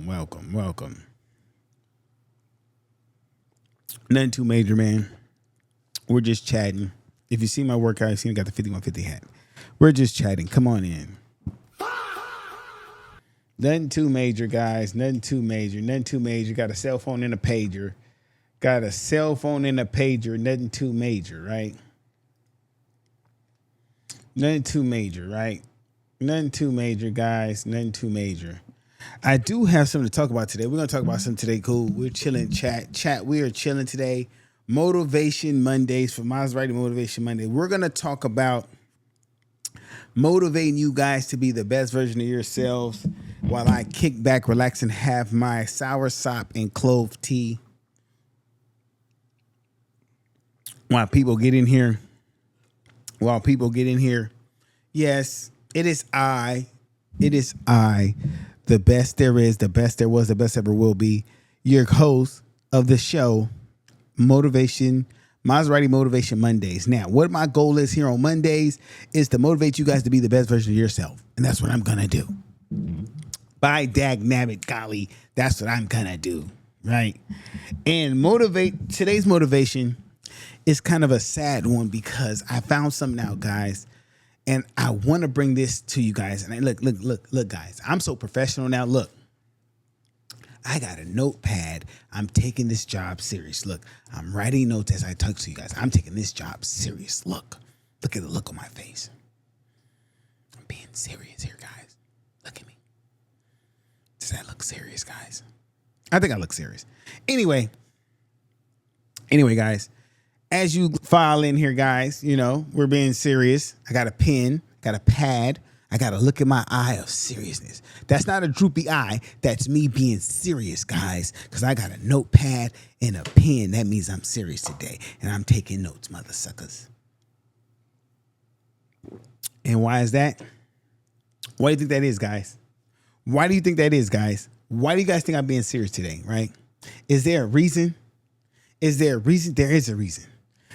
welcome. Nothing too major, man. We're just chatting. If you see my workout, you see I got the 5150 hat. We're just chatting. Come on in. Nothing too major, guys. Nothing too major. Got a cell phone and a pager. Nothing too major, right? Nothing too major, right? Nothing too major, guys. Nothing too major. I do have something to talk about today. We're going to talk about something today. Cool. We're chilling. Chat. We are chilling today. Motivation Mondays for Maserati Motivation Monday. We're going to talk about motivating you guys to be the best version of yourselves while I kick back, relax, and have my sour sop and clove tea. While people get in here. Yes, it is I, the best there is, the best there was, the best ever will be, your host of the show, Maserati Motivation Mondays. Now, what my goal is here on Mondays is to motivate you guys to be the best version of yourself. And that's what I'm going to do. By dag nabbit golly, that's what I'm going to do, right? And today's motivation is kind of a sad one because I found something out, guys. And I want to bring this to you guys. And look, guys. I'm so professional now. Look, I got a notepad. I'm taking this job serious. Look, I'm writing notes as I talk to you guys. I'm taking this job serious. Look at the look on my face. I'm being serious here, guys. Look at me. Does that look serious, guys? I think I look serious. Anyway, guys. As you file in here, guys, we're being serious. I got a pen, got a pad. I got to look at my eye of seriousness. That's not a droopy eye. That's me being serious, guys, because I got a notepad and a pen. That means I'm serious today, and I'm taking notes, mother suckers. And why is that? Why do you think that is, guys? Why do you think that is, guys? Why do you guys think I'm being serious today, right? Is there a reason? There is a reason.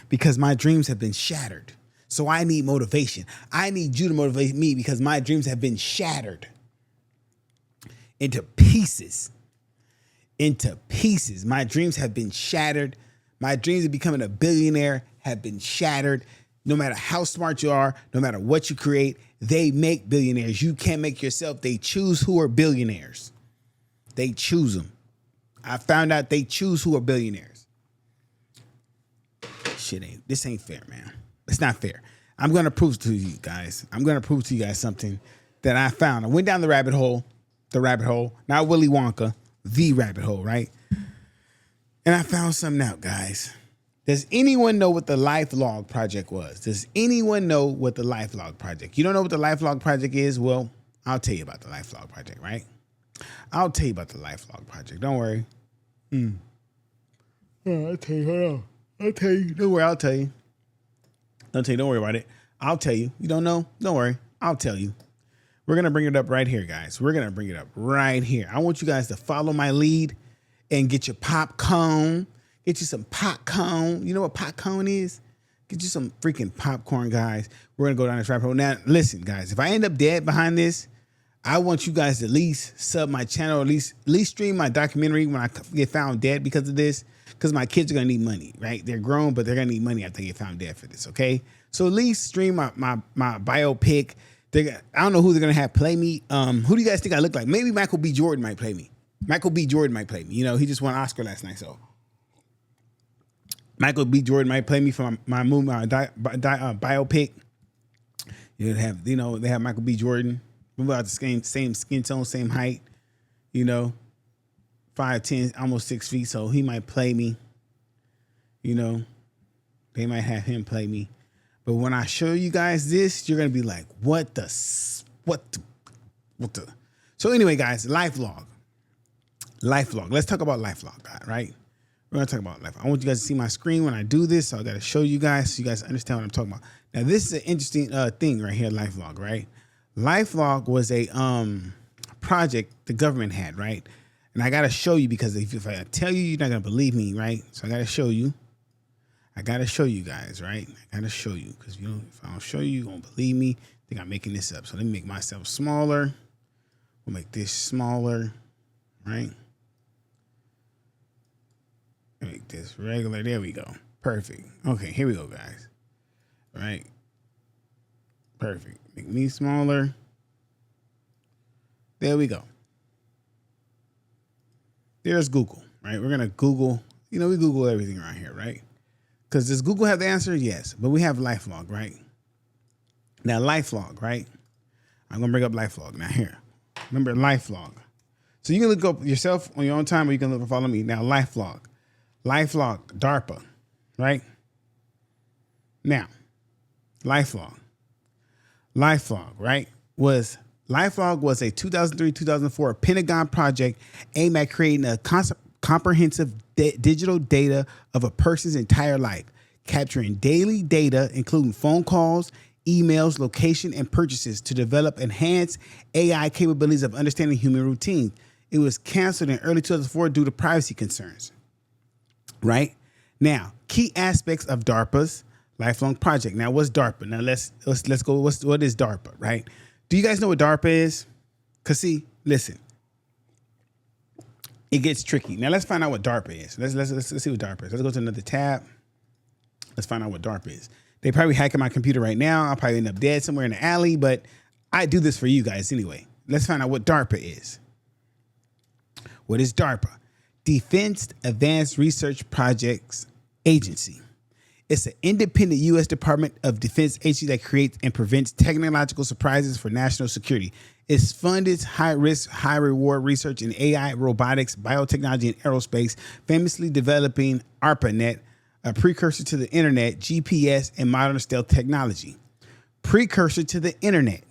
Because my dreams have been shattered. So I need motivation. I need you to motivate me because my dreams have been shattered into pieces. My dreams have been shattered. My dreams of becoming a billionaire have been shattered. No matter how smart you are, no matter what you create, they make billionaires. You can't make yourself. They choose who are billionaires. They choose them. I found out they choose who are billionaires. This ain't fair, man. It's not fair. I'm going to prove to you guys. Something that I found. I went down the rabbit hole, not Willy Wonka, the rabbit hole, right? And I found something out, guys. Does anyone know what the LifeLog project was? Does anyone know what the LifeLog project? You don't know what the LifeLog project is? Well, I'll tell you about the LifeLog project, right? Don't worry. I'll tell you. Hold on. Don't worry, I'll tell you. Don't worry about it. I'll tell you. You don't know? Don't worry. I'll tell you. We're going to bring it up right here, guys. I want you guys to follow my lead and get your popcorn. Get you some popcorn. You know what popcorn is? Get you some freaking popcorn, guys. We're going to go down this rabbit hole. Now, listen, guys. If I end up dead behind this, I want you guys to at least sub my channel, at least stream my documentary when I get found dead because of this. Because my kids are going to need money, right? They're grown, but they're going to need money after they get found dead for this, okay? So at least stream my biopic. I don't know who they're going to have play me. Who do you guys think I look like? Maybe Michael B. Jordan might play me. He just won an Oscar last night, so. Michael B. Jordan might play me for my movie, biopic. They have Michael B. Jordan. We're about the same skin tone, same height, 5'10", almost 6 feet, so he might play me. They might have him play me. But when I show you guys this, you're gonna be like, what the? So anyway, guys, LifeLog. Let's talk about LifeLog, right? We're gonna talk about life. I want you guys to see my screen when I do this, so I gotta show you guys so you guys understand what I'm talking about. Now, this is an interesting thing right here, LifeLog, right? LifeLog was a project the government had, right? And I got to show you because if I tell you, you're not going to believe me, right? So I got to show you. I got to show you guys, right? I got to show you because, if I don't show you, you won't believe me. I think I'm making this up. So let me make myself smaller. We'll make this smaller, right? Make this regular. There we go. Perfect. Okay, here we go, guys. Right. Perfect. Make me smaller. There we go. There's Google, right? We're going to Google. We Google everything around here, right? Because does Google have the answer? Yes. But we have LifeLog, right? Now, LifeLog, right? I'm going to bring up LifeLog now here. Remember, LifeLog. So you can look up yourself on your own time, or you can follow me. Now, LifeLog. LifeLog, DARPA, right? Now, LifeLog, right? LifeLog was a 2003-2004 Pentagon project aimed at creating a comprehensive digital data of a person's entire life, capturing daily data, including phone calls, emails, location, and purchases to develop enhanced AI capabilities of understanding human routine. It was canceled in early 2004 due to privacy concerns. Right? Now, key aspects of DARPA's lifelong project. Now, what's DARPA? Now, let's go. What is DARPA, right? Do you guys know what DARPA is? Because, see, listen. It gets tricky. Now, let's find out what DARPA is. Let's see what DARPA is. Let's go to another tab. Let's find out what DARPA is. They probably hacking my computer right now. I'll probably end up dead somewhere in the alley, but I do this for you guys anyway. Let's find out what DARPA is. What is DARPA? Defense Advanced Research Projects Agency. It's an independent U.S. Department of Defense agency that creates and prevents technological surprises for national security. It funds high-risk, high-reward research in AI, robotics, biotechnology, and aerospace, famously developing ARPANET, a precursor to the internet, GPS, and modern stealth technology. Precursor to the internet.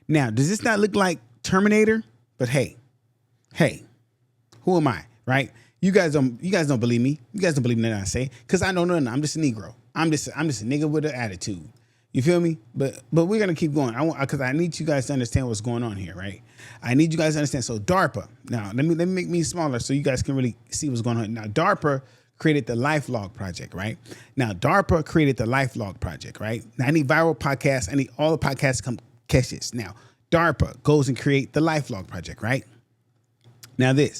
Now, does this not look like Terminator? But hey, who am I, right? You guys don't believe me. You guys don't believe nothing I say, because I know nothing. I'm just a Negro. I'm just a nigga with an attitude. You feel me? But we're gonna keep going. Because I need you guys to understand what's going on here, right? I need you guys to understand. So DARPA. Now let me make me smaller so you guys can really see what's going on. Now DARPA created the LifeLog project, right? Now DARPA created the LifeLog project, right? Now I need viral podcasts. I need all the podcasts to come catch this. Now DARPA goes and create the LifeLog project, right? Now the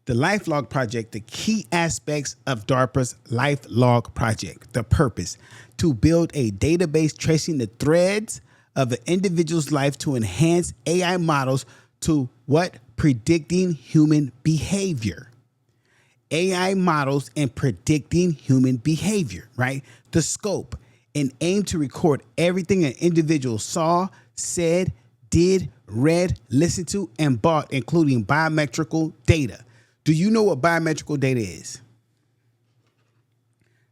LifeLog project, the key aspects of DARPA's LifeLog project, the purpose, to build a database tracing the threads of an individual's life to enhance AI models to what? Predicting human behavior. AI models and predicting human behavior, right? The scope, an aim to record everything an individual saw, said, did, read, listened to, and bought, including biometrical data. Do you know what biometrical data is?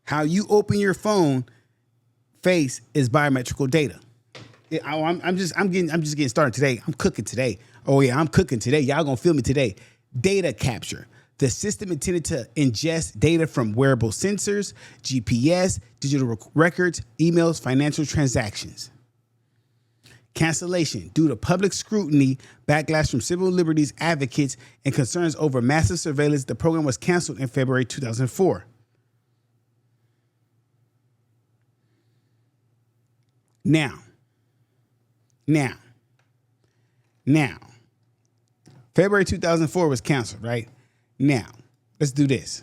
How you open your phone face is biometrical data. I'm just getting started today. I'm cooking today. Oh yeah, I'm cooking today. Y'all gonna feel me today. Data capture. The system intended to ingest data from wearable sensors, GPS, digital records, emails, financial transactions. Cancellation. Due to public scrutiny, backlash from civil liberties advocates, and concerns over massive surveillance, the program was canceled in February 2004. Now, February 2004 was canceled, right? Now, let's do this.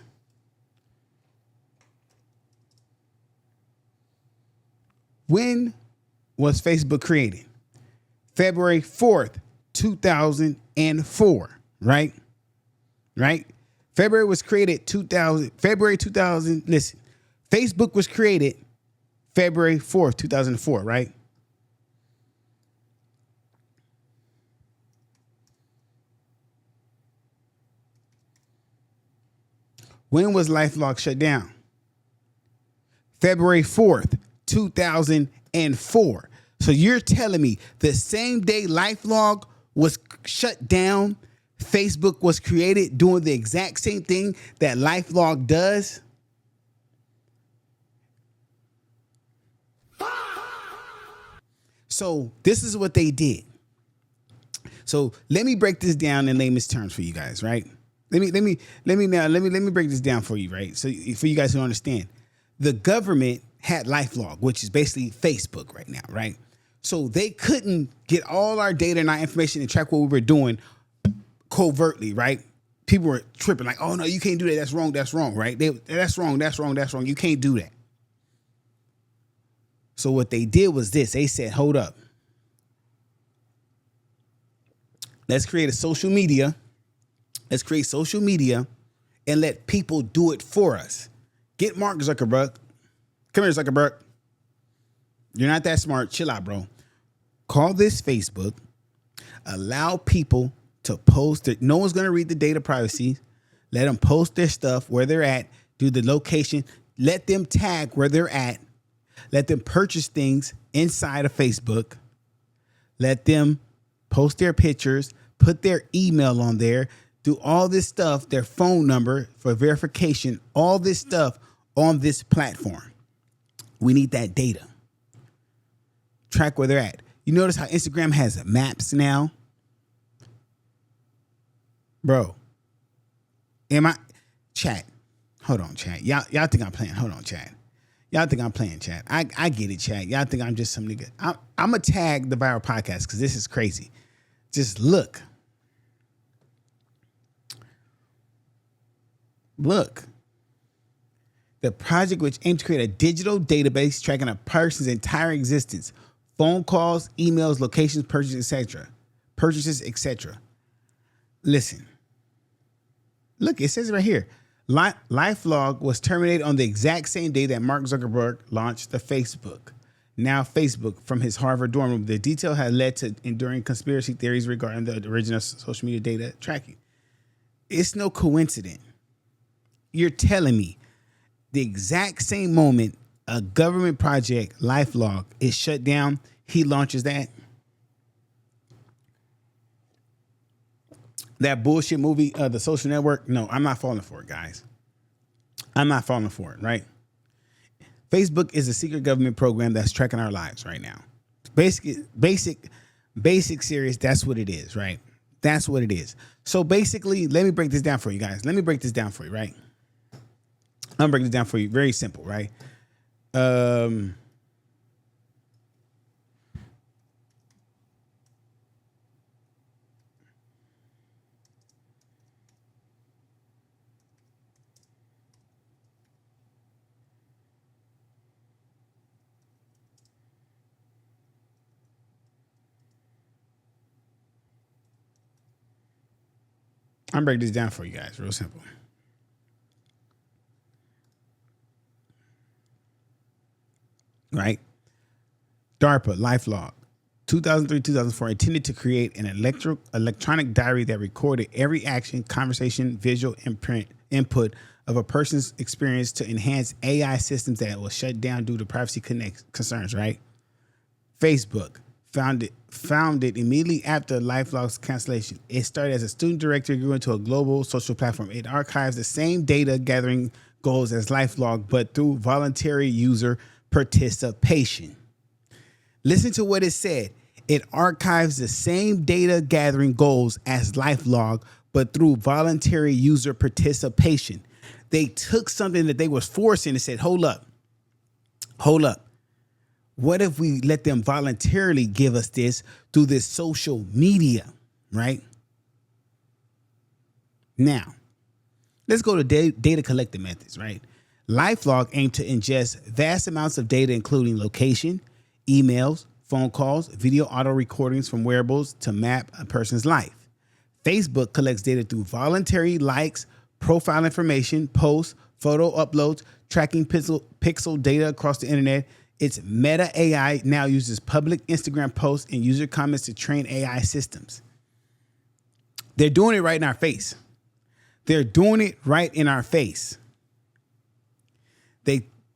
When was Facebook created? February 4th, 2004, right? Right? February was created February 2000. Listen, Facebook was created February 4th, 2004, right? When was LifeLog shut down? February 4th, 2004. So you're telling me the same day LifeLog was shut down, Facebook was created doing the exact same thing that LifeLog does? So this is what they did. So let me break this down in layman's terms for you guys, right? Let me break this down for you, right? So for you guys who understand, the government had LifeLog, which is basically Facebook right now, right? So they couldn't get all our data and our information and track what we were doing covertly, right? People were tripping like, oh no, you can't do that. That's wrong, right? That's wrong. You can't do that. So what they did was this. They said, hold up. Let's create social media and let people do it for us. Get Mark Zuckerberg. Come here, Zuckerberg. You're not that smart. Chill out, bro. Call this Facebook. Allow people to post it. No one's going to read the data privacy. Let them post their stuff where they're at. Do the location. Let them tag where they're at. Let them purchase things inside of Facebook. Let them post their pictures. Put their email on there. Do all this stuff, their phone number for verification. All this stuff on this platform. We need that data. Track where they're at. You notice how Instagram has maps now? Bro. Chat. Hold on, chat. Y'all think I'm playing. Hold on, chat. Y'all think I'm playing, chat. I get it, chat. Y'all think I'm just some nigga. I'm going to tag the Viral Podcast because this is crazy. Just look. Look. The project, which aims to create a digital database tracking a person's entire existence, phone calls, emails, locations, purchases, etc. Listen. Look, it says it right here. LifeLog was terminated on the exact same day that Mark Zuckerberg launched the Facebook. Now Facebook, from his Harvard dorm room. The detail had led to enduring conspiracy theories regarding the original social media data tracking. It's no coincidence. You're telling me the exact same moment a government project, LifeLog, is shut down, he launches that? That bullshit movie, The Social Network? No, I'm not falling for it, guys. I'm not falling for it, right? Facebook is a secret government program that's tracking our lives right now. Basic serious, that's what it is, right? That's what it is. So basically, let me break this down for you guys. Let me break this down for you, right? I'm breaking this down for you. Very simple, right? I'm breaking this down for you guys. Real simple. Right? DARPA, LifeLog, 2003-2004, intended to create an electronic diary that recorded every action, conversation, visual input of a person's experience to enhance AI systems that will shut down due to privacy concerns, right? Facebook founded immediately after LifeLog's cancellation. It started as a student directory, grew into a global social platform. It archives the same data gathering goals as LifeLog, but through voluntary user participation. Listen to what it said. It archives the same data gathering goals as LifeLog, but through voluntary user participation. They took something that they was forcing and said, hold up. What if we let them voluntarily give us this through this social media, right? Now, let's go to data collected methods, right? LifeLog aimed to ingest vast amounts of data, including location, emails, phone calls, video auto recordings from wearables to map a person's life. Facebook collects data through voluntary likes, profile information, posts, photo uploads, tracking pixel data across the internet. Its Meta AI now uses public Instagram posts and user comments to train AI systems. They're doing it right in our face.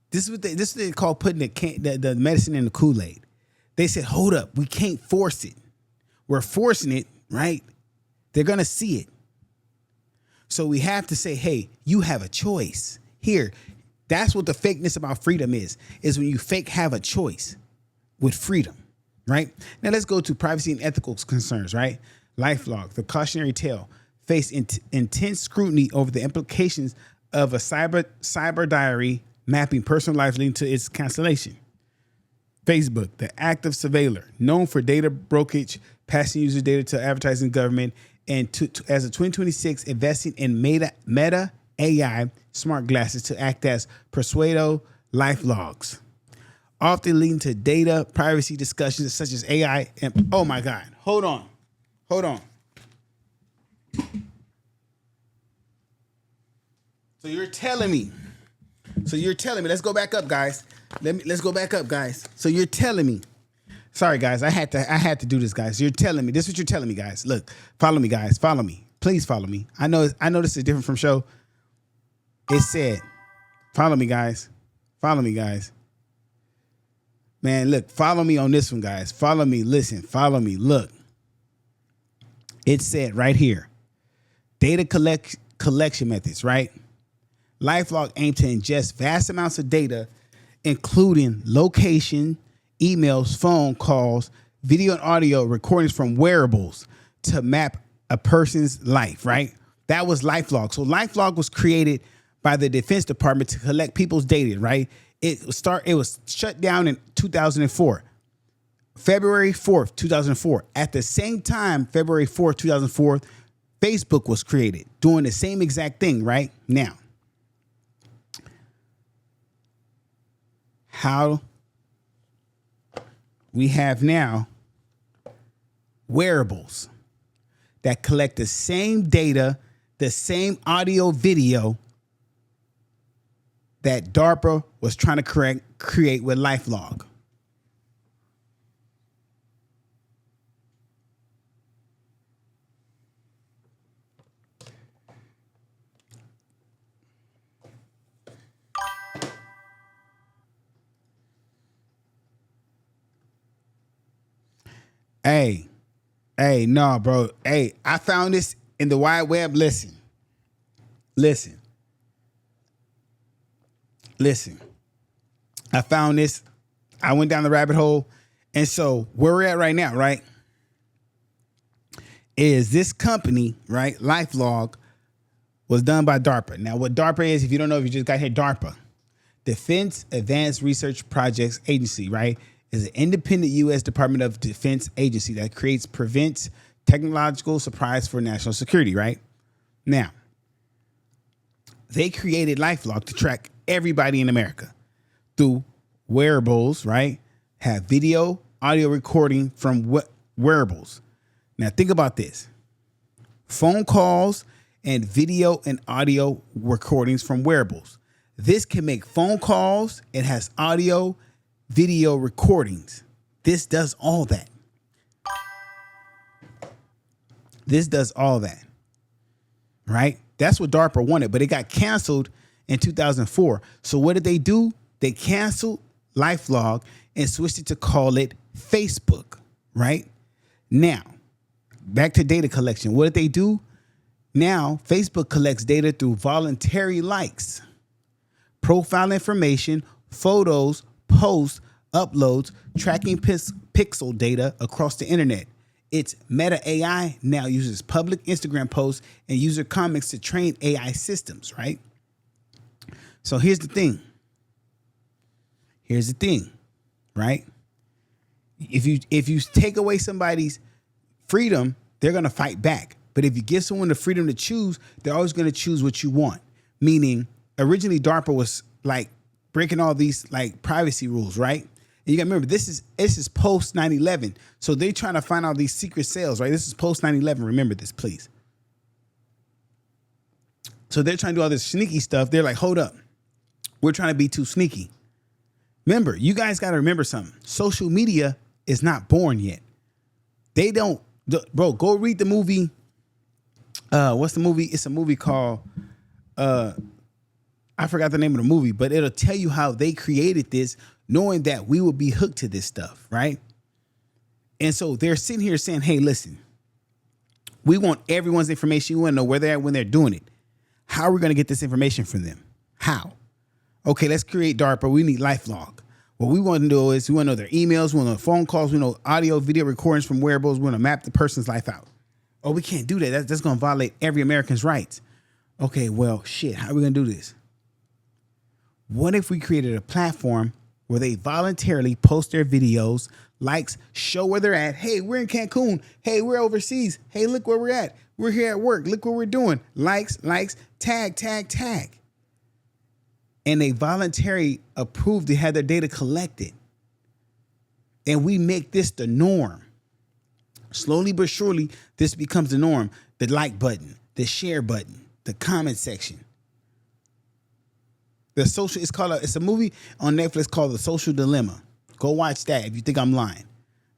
This is what they call putting the medicine in the Kool-Aid. They said, hold up, we can't force it. We're forcing it, right? They're going to see it. So we have to say, hey, you have a choice. Here, that's what the fakeness about freedom is when you fake have a choice with freedom, right? Now let's go to privacy and ethical concerns, right? LifeLog, the cautionary tale, faced intense scrutiny over the implications of a cyber diary mapping personal life leading to its cancellation. Facebook, the active surveiller, known for data brokerage, passing user data to advertising government, and as of 2026, investing in Meta AI smart glasses to act as Persuado LifeLogs, often leading to data privacy discussions such as AI. And oh my God, hold on. So you're telling me, let's go back up, guys. Let's go back up, guys. So you're telling me, sorry, guys, I had to do this, guys. You're telling me, this is what you're telling me, guys. Look, follow me, guys. Follow me. Please follow me. I know this is different from show. It said, follow me, guys. Follow me, guys. Man, look, follow me on this one, guys. Follow me. Listen, follow me. Look. It said right here, data collection methods, right? LifeLog aimed to ingest vast amounts of data, including location, emails, phone calls, video and audio recordings from wearables to map a person's life, right? That was LifeLog. So LifeLog was created by the Defense Department to collect people's data, right? It was shut down in 2004. February 4th, 2004. At the same time, February 4th, 2004, Facebook was created, doing the same exact thing, right? Now, how we have now wearables that collect the same data, the same audio, video that DARPA was trying to create with LifeLog. Hey, no, bro. Hey, I found this in the wide web. Listen. I found this. I went down the rabbit hole. And so where we're at right now, right, is this company, right, LifeLog, was done by DARPA. Now, what DARPA is, if you don't know, if you just got here, DARPA, Defense Advanced Research Projects Agency, right, is an independent U.S. Department of Defense agency that prevents technological surprise for national security, right? Now, they created LifeLog to track everybody in America through wearables, right? Have video, audio recording from wearables. Now, think about this. Phone calls and video and audio recordings from wearables. This can make phone calls. It has audio, video recordings. This does all that. Right? That's what DARPA wanted, but it got canceled in 2004. So what did they do? They canceled LifeLog and switched it to call it Facebook, right? Now, back to data collection. What did they do? Now, Facebook collects data through voluntary likes, profile information, photos, posts, uploads, tracking pixel data across the internet. Its Meta AI now uses public Instagram posts and user comments to train AI systems, right? So here's the thing, right? If you take away somebody's freedom, they're going to fight back. But if you give someone the freedom to choose, they're always going to choose what you want. Meaning, originally DARPA was like breaking all these like privacy rules, right? And you got to remember, this is post 9/11. So they're trying to find out these secret sales, right? This is post 9/11. Remember this, please. So they're trying to do all this sneaky stuff. They're like, hold up. We're trying to be too sneaky. Remember, you guys got to remember something. Social media is not born yet. They don't, bro, go read the movie. What's the movie? It's a movie called, I forgot the name of the movie, but it'll tell you how they created this, knowing that we would be hooked to this stuff, right? And so they're sitting here saying, hey, listen, we want everyone's information. We want to know where they're at when they're doing it. How are we going to get this information from them? How? Okay, let's create DARPA. We need LifeLog. What we want to do is we want to know their emails, we want to know phone calls, we know audio, video recordings from wearables. We want to map the person's life out. Oh, we can't do that. That's going to violate every American's rights. Okay, well, shit, how are we going to do this? What if we created a platform where they voluntarily post their videos, likes, show where they're at. Hey, we're in Cancun. Hey, we're overseas. Hey, look where we're at. We're here at work. Look what we're doing. Likes, tag. And they voluntarily approved to have their data collected. And we make this the norm. Slowly but surely, this becomes the norm. The like button, the share button, the comment section. It's a movie on Netflix called The Social Dilemma. Go watch that if you think I'm lying,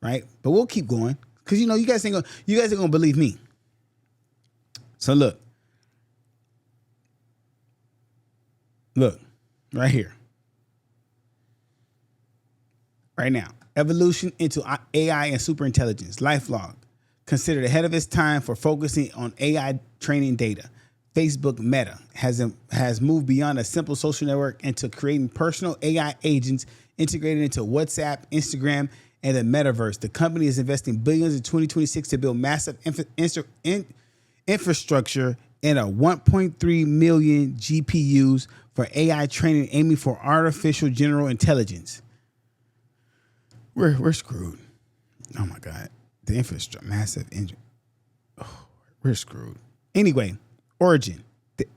right? But we'll keep going because you guys ain't gonna believe me. So look right here, right now. Evolution into AI and superintelligence. LifeLog, considered ahead of its time for focusing on AI training data. Facebook Meta has moved beyond a simple social network into creating personal AI agents integrated into WhatsApp, Instagram, and the metaverse. The company is investing billions in 2026 to build massive infrastructure and a 1.3 million GPUs for AI training aiming for artificial general intelligence. We're screwed. Oh my God. The infrastructure, massive engine. Oh, we're screwed. Anyway, origin,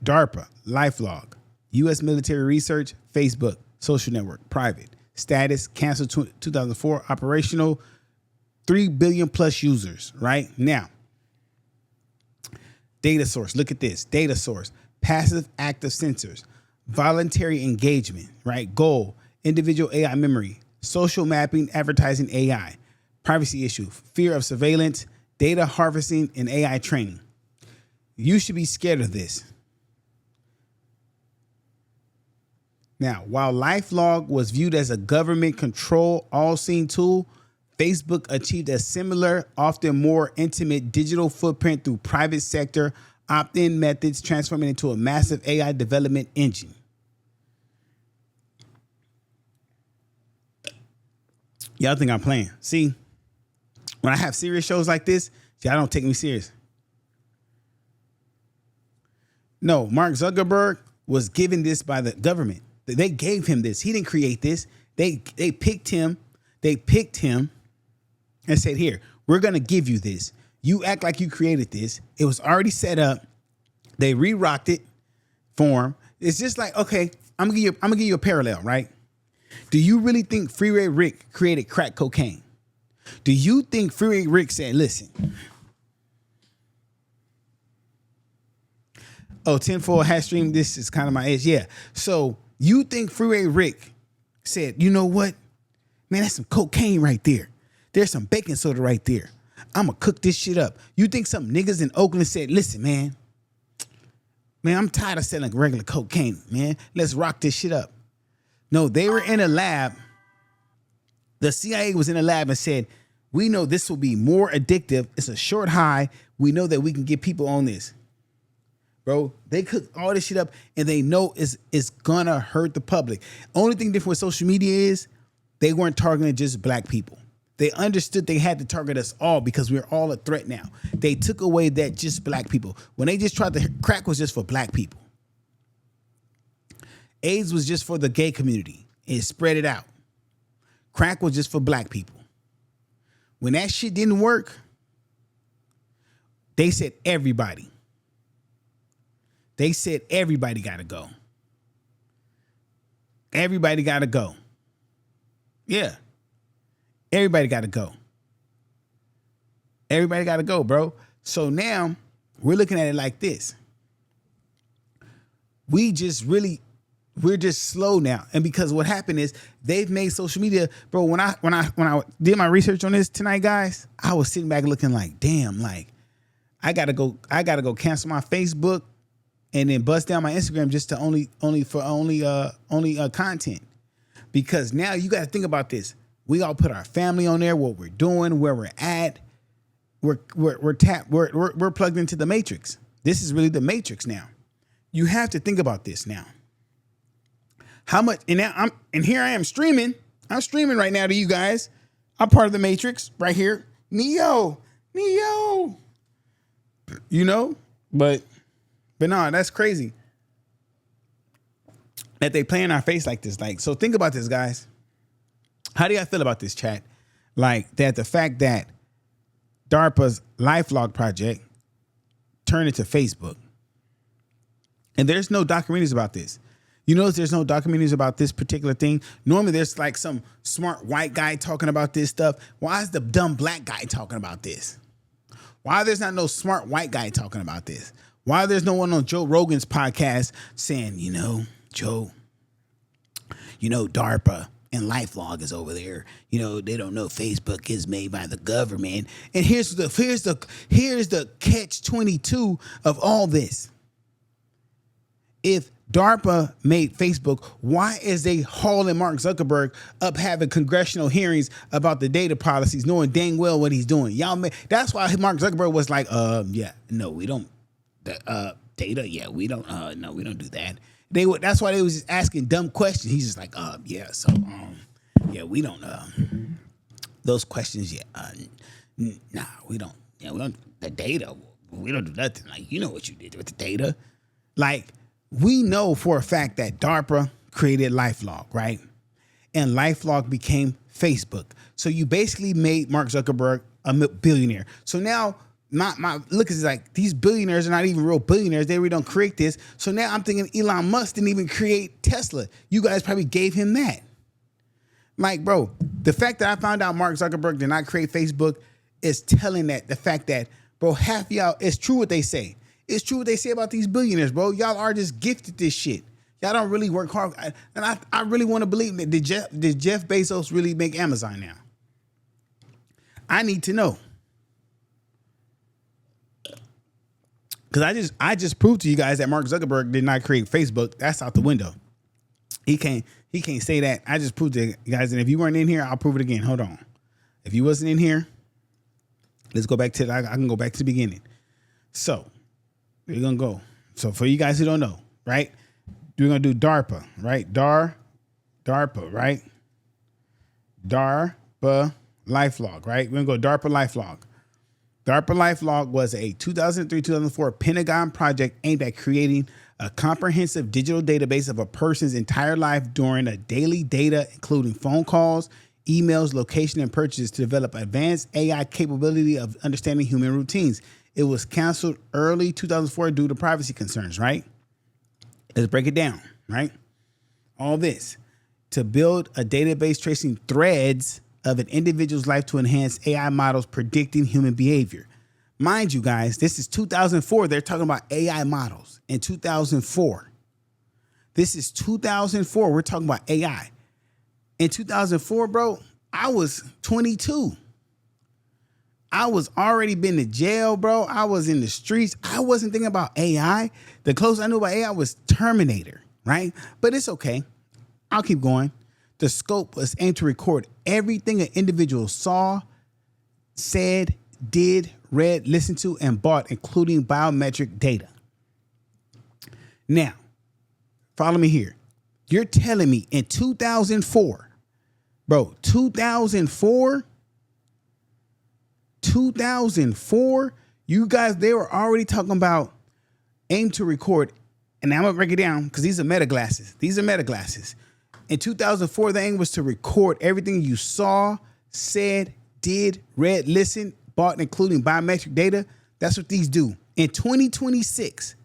DARPA, LifeLog, U.S. military research, Facebook, social network, private. Status, canceled 2004, operational, 3 billion plus users, right? Now, data source, look at this. Data source, passive active sensors, voluntary engagement, right? Goal, individual AI memory, social mapping, advertising AI, privacy issue, fear of surveillance, data harvesting, and AI training. You should be scared of this. Now, while LifeLog was viewed as a government control all-seeing tool, Facebook achieved a similar, often more intimate digital footprint through private sector opt-in methods, transforming it into a massive AI development engine. Y'all think I'm playing. See, when I have serious shows like this, y'all don't take me serious. No, Mark Zuckerberg was given this by the government. They gave him this. He didn't create this. They picked him. They picked him and said, here, we're going to give you this. You act like you created this. It was already set up. They re-rocked it for him. It's just like, okay, I'm gonna give you a parallel, right? Do you really think Freeway Rick created crack cocaine? Do you think Freeway Rick said, listen, oh, 10-4 hash stream, this is kind of my edge. Yeah. So you think Freeway Rick said, you know what? Man, that's some cocaine right there. There's some baking soda right there. I'm going to cook this shit up. You think some niggas in Oakland said, listen, man, I'm tired of selling regular cocaine, man. Let's rock this shit up. No, they were in a lab. The CIA was in a lab and said, we know this will be more addictive. It's a short high. We know that we can get people on this. Bro, they cook all this shit up and they know it's gonna hurt the public. Only thing different with social media is they weren't targeting just black people. They understood they had to target us all because we're all a threat now. They took away that just black people. When they just tried to, crack was just for black people. AIDS was just for the gay community. It spread it out. Crack was just for black people. When that shit didn't work, they said everybody. They said everybody got to go. Everybody got to go. Yeah. Everybody got to go. Everybody got to go, bro. So now we're looking at it like this. We're just slow now. And because what happened is they've made social media, bro, when I did my research on this tonight, guys, I was sitting back looking like, damn, like I gotta go cancel my Facebook and then bust down my Instagram just to only content. Because now you got to think about this. We all put our family on there, what we're doing, where we're at. We're plugged into the matrix. This is really the matrix now. You have to think about this now. How much, and now here I am streaming. I'm streaming right now to you guys. I'm part of the matrix right here. Neo. You know, but no, that's crazy that they play in our face like this. Like, so think about this, guys. How do y'all feel about this, chat? Like that, the fact that DARPA's LifeLog project turned into Facebook. And there's no documentaries about this. You notice there's no documentaries about this particular thing. Normally there's like some smart white guy talking about this stuff. Why is the dumb black guy talking about this? Why there's not no smart white guy talking about this? Why there's no one on Joe Rogan's podcast saying, Joe, DARPA and LifeLog is over there. They don't know Facebook is made by the government. And here's the catch-22 of all this. If DARPA made Facebook, why is they hauling Mark Zuckerberg up having congressional hearings about the data policies, knowing dang well what he's doing? That's why Mark Zuckerberg was like, we don't data. Yeah, we don't. No, we don't do that. That's why they was just asking dumb questions. He's just like, we don't. Those questions, nah, we don't. Yeah, we don't. The data, we don't do nothing. Like, you know what you did with the data, like. We know for a fact that DARPA created LifeLog, right? And LifeLog became Facebook. So you basically made Mark Zuckerberg a billionaire. So now my look is like these billionaires are not even real billionaires. They really don't create this. So now I'm thinking Elon Musk didn't even create Tesla. You guys probably gave him that. Like, bro, the fact that I found out Mark Zuckerberg did not create Facebook is telling that the fact that, bro, half y'all, it's true what they say. It's true what they say about these billionaires, bro. Y'all are just gifted this shit. Y'all don't really work hard. And I really want to believe that. Did Jeff Bezos really make Amazon now? I need to know. Because I just proved to you guys that Mark Zuckerberg did not create Facebook. That's out the window. He can't say that. I just proved to you guys. And if you weren't in here, I'll prove it again. Hold on. If you wasn't in here, let's go back to I can go back to the beginning. So we're going to go. So for you guys who don't know, right? We're going to do DARPA, right? DARPA, right? DARPA LifeLog, right? We're going to go DARPA LifeLog. DARPA LifeLog was a 2003-2004 Pentagon project aimed at creating a comprehensive digital database of a person's entire life during a daily data, including phone calls, emails, location, and purchases to develop advanced AI capability of understanding human routines. It was canceled early 2004 due to privacy concerns, right? Let's break it down, right? All this to build a database tracing threads of an individual's life to enhance AI models predicting human behavior. Mind you, guys, this is 2004. They're talking about AI models in 2004. This is 2004. We're talking about AI. In 2004, bro, I was 22. I was already been to jail, bro. I was in the streets. I wasn't thinking about AI. The closest I knew about AI was Terminator, right? But it's okay. I'll keep going. The scope was aimed to record everything an individual saw, said, did, read, listened to, and bought, including biometric data. Now, follow me here. You're telling me in 2004, bro, 2004, you guys, they were already talking about aim to record. And I'm going to break it down because these are meta glasses. In 2004, the aim was to record everything you saw, said, did, read, listened, bought, including biometric data. That's what these do. In 2026,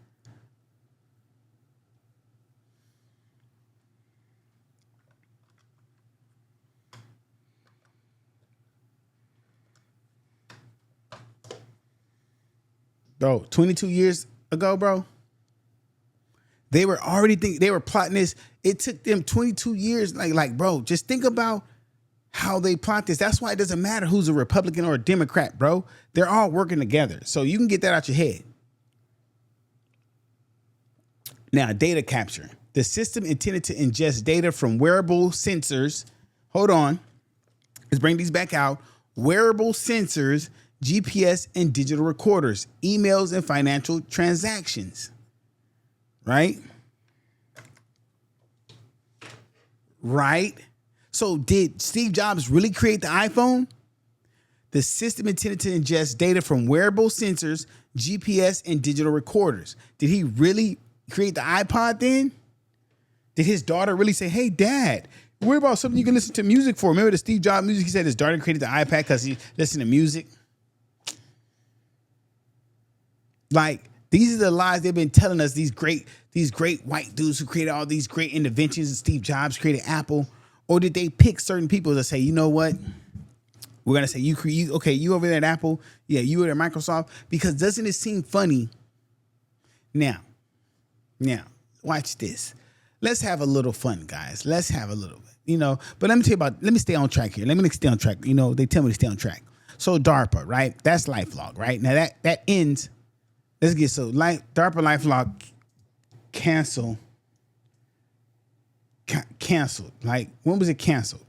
bro, 22 years ago, bro, they were already they were plotting this. It took them 22 years. Like, bro, just think about how they plot this. That's why it doesn't matter who's a Republican or a Democrat, bro. They're all working together. So you can get that out your head. Now, data capture. The system intended to ingest data from wearable sensors. Hold on. Let's bring these back out. Wearable sensors, GPS, and digital recorders, emails, and financial transactions. Right? So did Steve Jobs really create the iPhone? The system intended to ingest data from wearable sensors, GPS, and digital recorders. Did he really create the iPod then? Did his daughter really say, hey, Dad, worry about something you can listen to music for? Remember the Steve Jobs music? He said his daughter created the iPad because he listened to music. Like, These are the lies they've been telling us. These great white dudes who created all these great inventions. And Steve Jobs created Apple, or did they pick certain people to say, you know what? We're gonna say you over there at Apple, yeah, you over there at Microsoft, because doesn't it seem funny? Now, watch this. Let's have a little fun, guys. Let's have a little bit, But let me stay on track here. Let me stay on track. They tell me to stay on track. So DARPA, right? That's LifeLog, right? Now that ends. Let's get DARPA LifeLog canceled. Like, when was it canceled?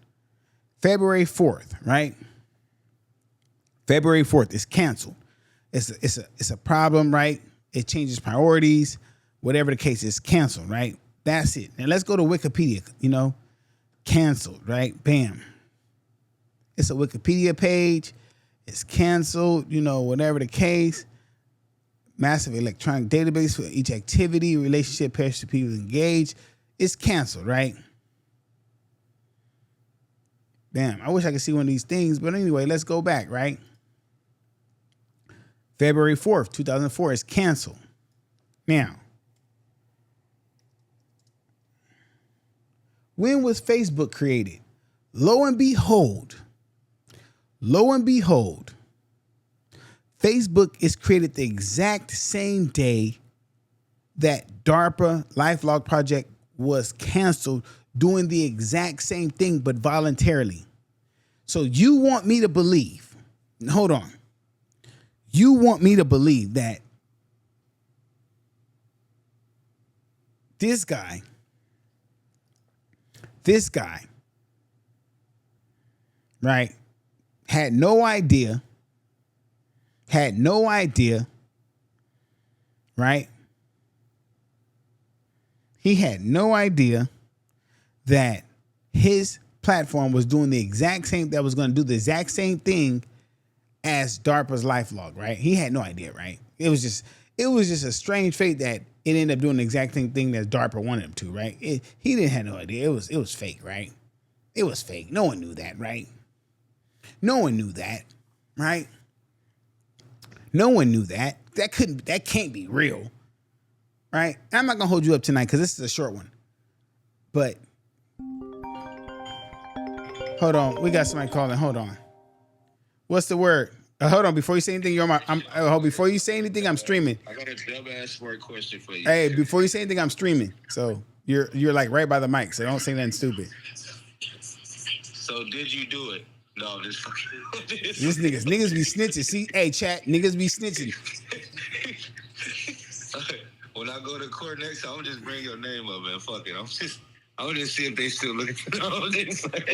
February 4th, right? February 4th is canceled. It's a problem, right? It changes priorities. Whatever the case is, canceled, right? That's it. Now let's go to Wikipedia, canceled, right? Bam. It's a Wikipedia page. It's canceled, whatever the case. Massive electronic database for each activity, relationship, pairs to people engaged. It's canceled, right? Damn, I wish I could see one of these things. But anyway, let's go back, right? February 4th, 2004 is canceled. Now, when was Facebook created? Lo and behold, Facebook is created the exact same day that DARPA LifeLog project was canceled, doing the exact same thing, but voluntarily. So you want me to believe, hold on. You want me to believe that this guy, right, had no idea, right? He had no idea that his platform was doing the exact same, that was going to do the exact same thing as DARPA's LifeLog, right? He had no idea, right? It was just a strange fate that it ended up doing the exact same thing that DARPA wanted him to, right? He didn't have no idea. It was fake, right? It was fake. No one knew that, right? No one knew that, right? No one knew that. That can't be real, right? I'm not gonna hold you up tonight because this is a short one. But hold on, we got somebody calling. Hold on. What's the word? Hold on, before you say anything, before you say anything, I'm streaming. I got a dumbass word question for you. Hey, before you say anything, I'm streaming. So you're like right by the mic, so don't say nothing stupid. So did you do it? No, this fucking This niggas be snitching. See, hey chat, niggas be snitching. When I go to court next time, I'm just bring your name up, man. Fuck it. I'm just see if they still looking for those.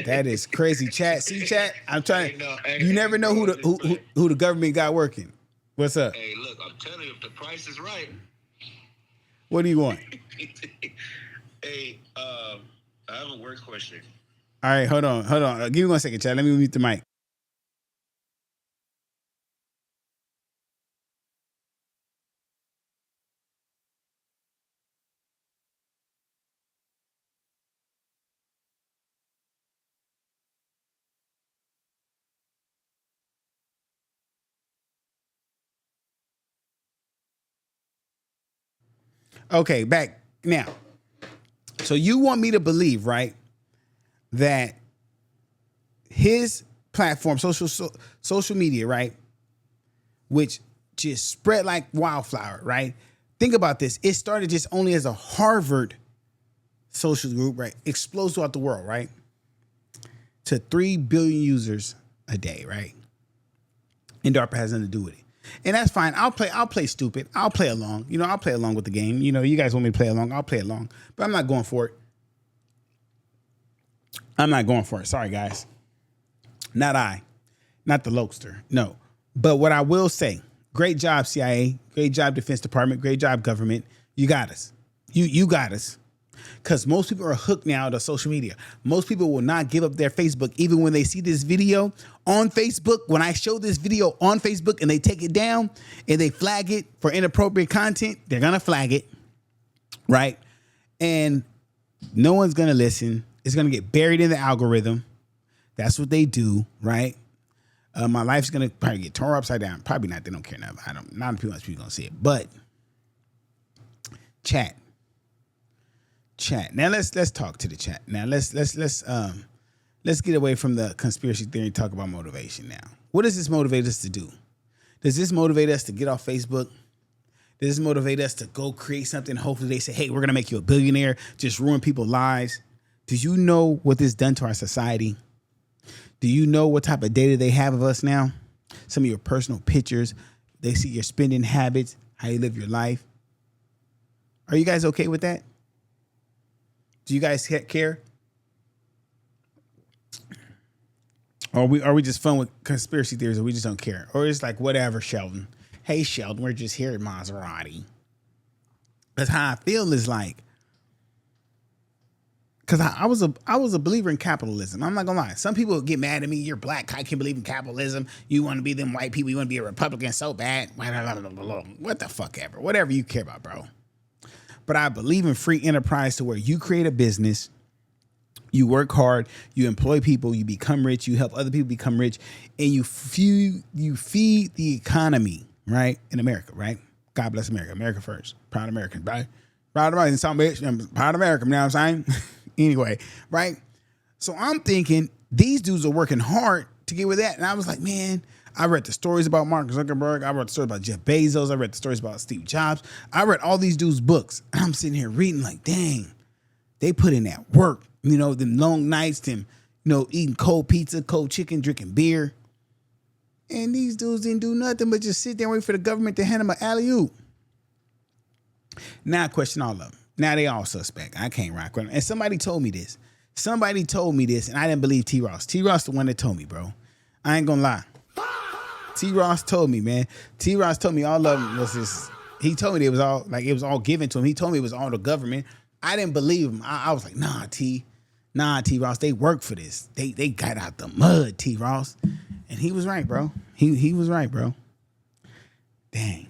That is crazy, chat. See, chat. I'm trying. You never know who the government got working. What's up? Hey, look, I'm telling you, if the price is right. What do you want? Hey, I have a word question. All right, hold on. Give me 1 second, chat. Let me mute the mic. Okay, back now. So you want me to believe, right, that his platform, social media, right, which just spread like wildflower, right? Think about this. It started just only as a Harvard social group, right? Explodes throughout the world, right? To 3 billion users a day, right? And DARPA has nothing to do with it. And that's fine. I'll play stupid. I'll play along. I'll play along with the game. You guys want me to play along. I'll play along. But I'm not going for it. Sorry, guys. Not I. Not the Lokester. No. But what I will say, great job, CIA. Great job, Defense Department. Great job, government. You got us. You got us. Because most people are hooked now to social media. Most people will not give up their Facebook, even when they see this video on Facebook. When I show this video on Facebook and they take it down and they flag it for inappropriate content, they're going to flag it, right? And no one's going to listen. It's going to get buried in the algorithm. That's what they do, right? My life's going to probably get torn upside down. Probably not. They don't care enough. Not too much people going to see it. But Chat. Now let's talk to the chat. Now let's get away from the conspiracy theory and talk about motivation now. What does this motivate us to do? Does this motivate us to get off Facebook? Does this motivate us to go create something? Hopefully they say, hey, we're going to make you a billionaire, just ruin people's lives. Do you know what this done to our society? Do you know what type of data they have of us now? Some of your personal pictures. They see your spending habits, how you live your life. Are you guys okay with that? Do you guys care? Or are we just fun with conspiracy theories, or we just don't care? Or it's like, whatever, Sheldon. Hey, Sheldon, we're just here at Maserati. That's how I feel is like. Because I was a believer in capitalism. I'm not going to lie. Some people get mad at me. You're black. I can't believe in capitalism. You want to be them white people. You want to be a Republican so bad. What the fuck ever. Whatever you care about, bro. But I believe in free enterprise to where you create a business. You work hard, you employ people, you become rich, you help other people become rich, and you feed the economy, right? In America, right? God bless America. America first. Proud American, right? Proud American, some bitch. I'm proud American, you know what I'm saying? Anyway, right? So I'm thinking these dudes are working hard to get with that. And I was like, man, I read the stories about Mark Zuckerberg. I read the stories about Jeff Bezos. I read the stories about Steve Jobs. I read all these dudes' books. And I'm sitting here reading like, dang, they put in that work. You know, them long nights, them, eating cold pizza, cold chicken, drinking beer. And these dudes didn't do nothing but just sit there and wait for the government to hand them an alley-oop. Now I question all of them. Now they all suspect. I can't rock with them. And somebody told me this. And I didn't believe T-Ross. T-Ross the one that told me, bro. I ain't gonna lie. T-Ross told me, man. T-Ross told me all of them was this. He told me it was all given to him. He told me it was all the government. I didn't believe him. I was like, nah, T-Ross, they work for this. They got out the mud, T-Ross. And he was right, bro. He was right, bro. Dang.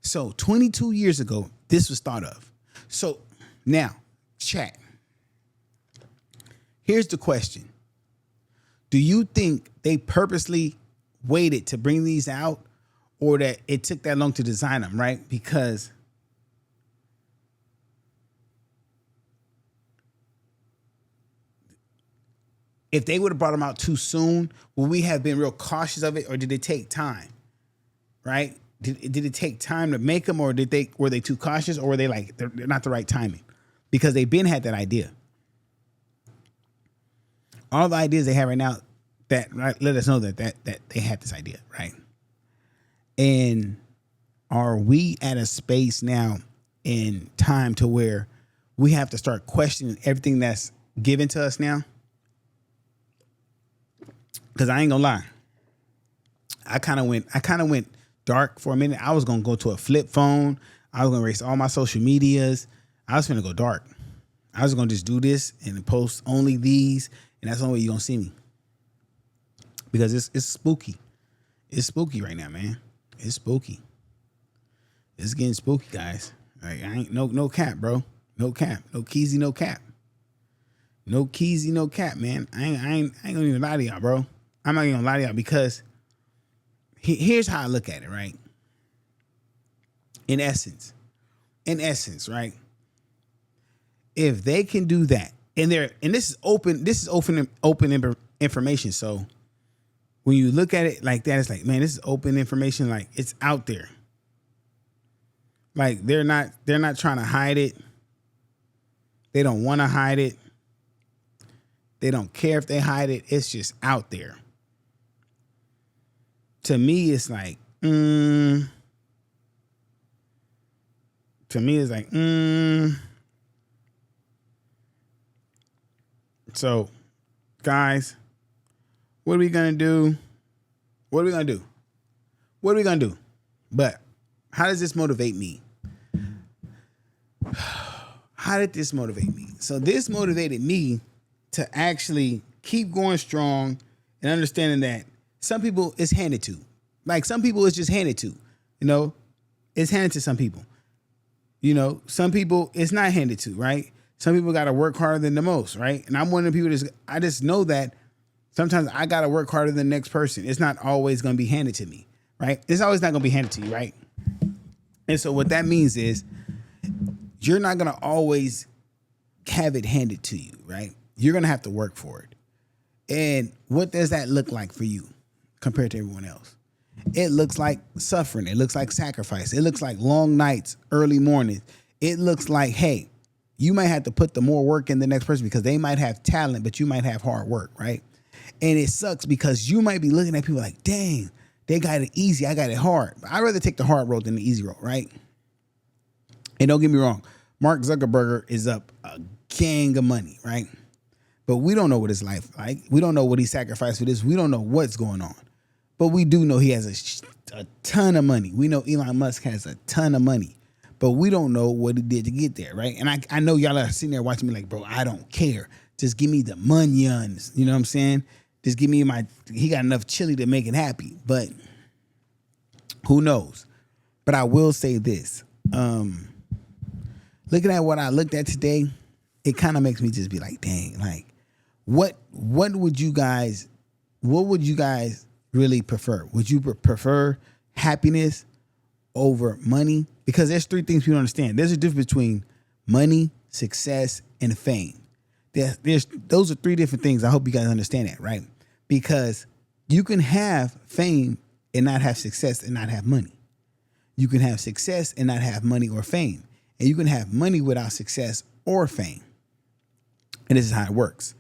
So 22 years ago, this was thought of. So now, chat. Here's the question. Do you think they purposely waited to bring these out, or that it took that long to design them, right? Because if they would have brought them out too soon, would we have been real cautious of it, or did it take time? Right? Did it take time to make them, or were they too cautious, or were they like they're not the right timing? Because they've been had that idea. All the ideas they have right now that let us know that they had this idea, right? And are we at a space now in time to where we have to start questioning everything that's given to us now? Because I ain't gonna lie, I kind of went dark for a minute. I was gonna go to a flip phone. I was gonna erase all my social medias. I was gonna go dark. I was gonna just do this and post only these, and that's the only way you're gonna see me. Because it's spooky. It's spooky right now, man. It's spooky. It's getting spooky, guys. Like, I ain't no cap, bro. No cap. No keezy, no cap. No keezy, no cap, man. I ain't gonna even lie to y'all, bro. I'm not even gonna lie to y'all, because here's how I look at it, right? In essence, right? If they can do that, and this is open information. So when you look at it like that, it's like, man, this is open information. Like, it's out there. Like, they're not trying to hide it. They don't want to hide it. They don't care if they hide it. It's just out there. To me, it's like, So, guys, what are we going to do? But how does this motivate me? How did this motivate me? So this motivated me to actually keep going strong and understanding that some people it's handed to. Like, some people it's just handed to. It's handed to some people. Some people it's not handed to, right? Some people got to work harder than the most, right? And I'm one of the people I just know that sometimes I got to work harder than the next person. It's not always going to be handed to me, right? It's always not going to be handed to you, right? And so what that means is you're not going to always have it handed to you, right? You're going to have to work for it. And what does that look like for you compared to everyone else? It looks like suffering. It looks like sacrifice. It looks like long nights, early mornings. It looks like, hey, you might have to put the more work in the next person because they might have talent, but you might have hard work, right? And it sucks because you might be looking at people like, dang, they got it easy. I got it hard. But I'd rather take the hard road than the easy road, right? And don't get me wrong. Mark Zuckerberg is up a gang of money, right? But we don't know what his life like. We don't know what he sacrificed for this. We don't know what's going on. But we do know he has a ton of money. We know Elon Musk has a ton of money. But we don't know what he did to get there, right? And I know y'all are sitting there watching me like, bro, I don't care. Just give me the munions. You know what I'm saying? Just give me he got enough chili to make it happy. But who knows? But I will say this. Looking at what I looked at today, it kind of makes me just be like, dang, like, what would you guys really prefer? Would you prefer happipiness over money? Because there's three things people don't understand. There's a difference between money, success, and fame. Those are three different things. I hope you guys understand that, right? Because you can have fame and not have success and not have money. You can have success and not have money or fame. And you can have money without success or fame. And this is how it works.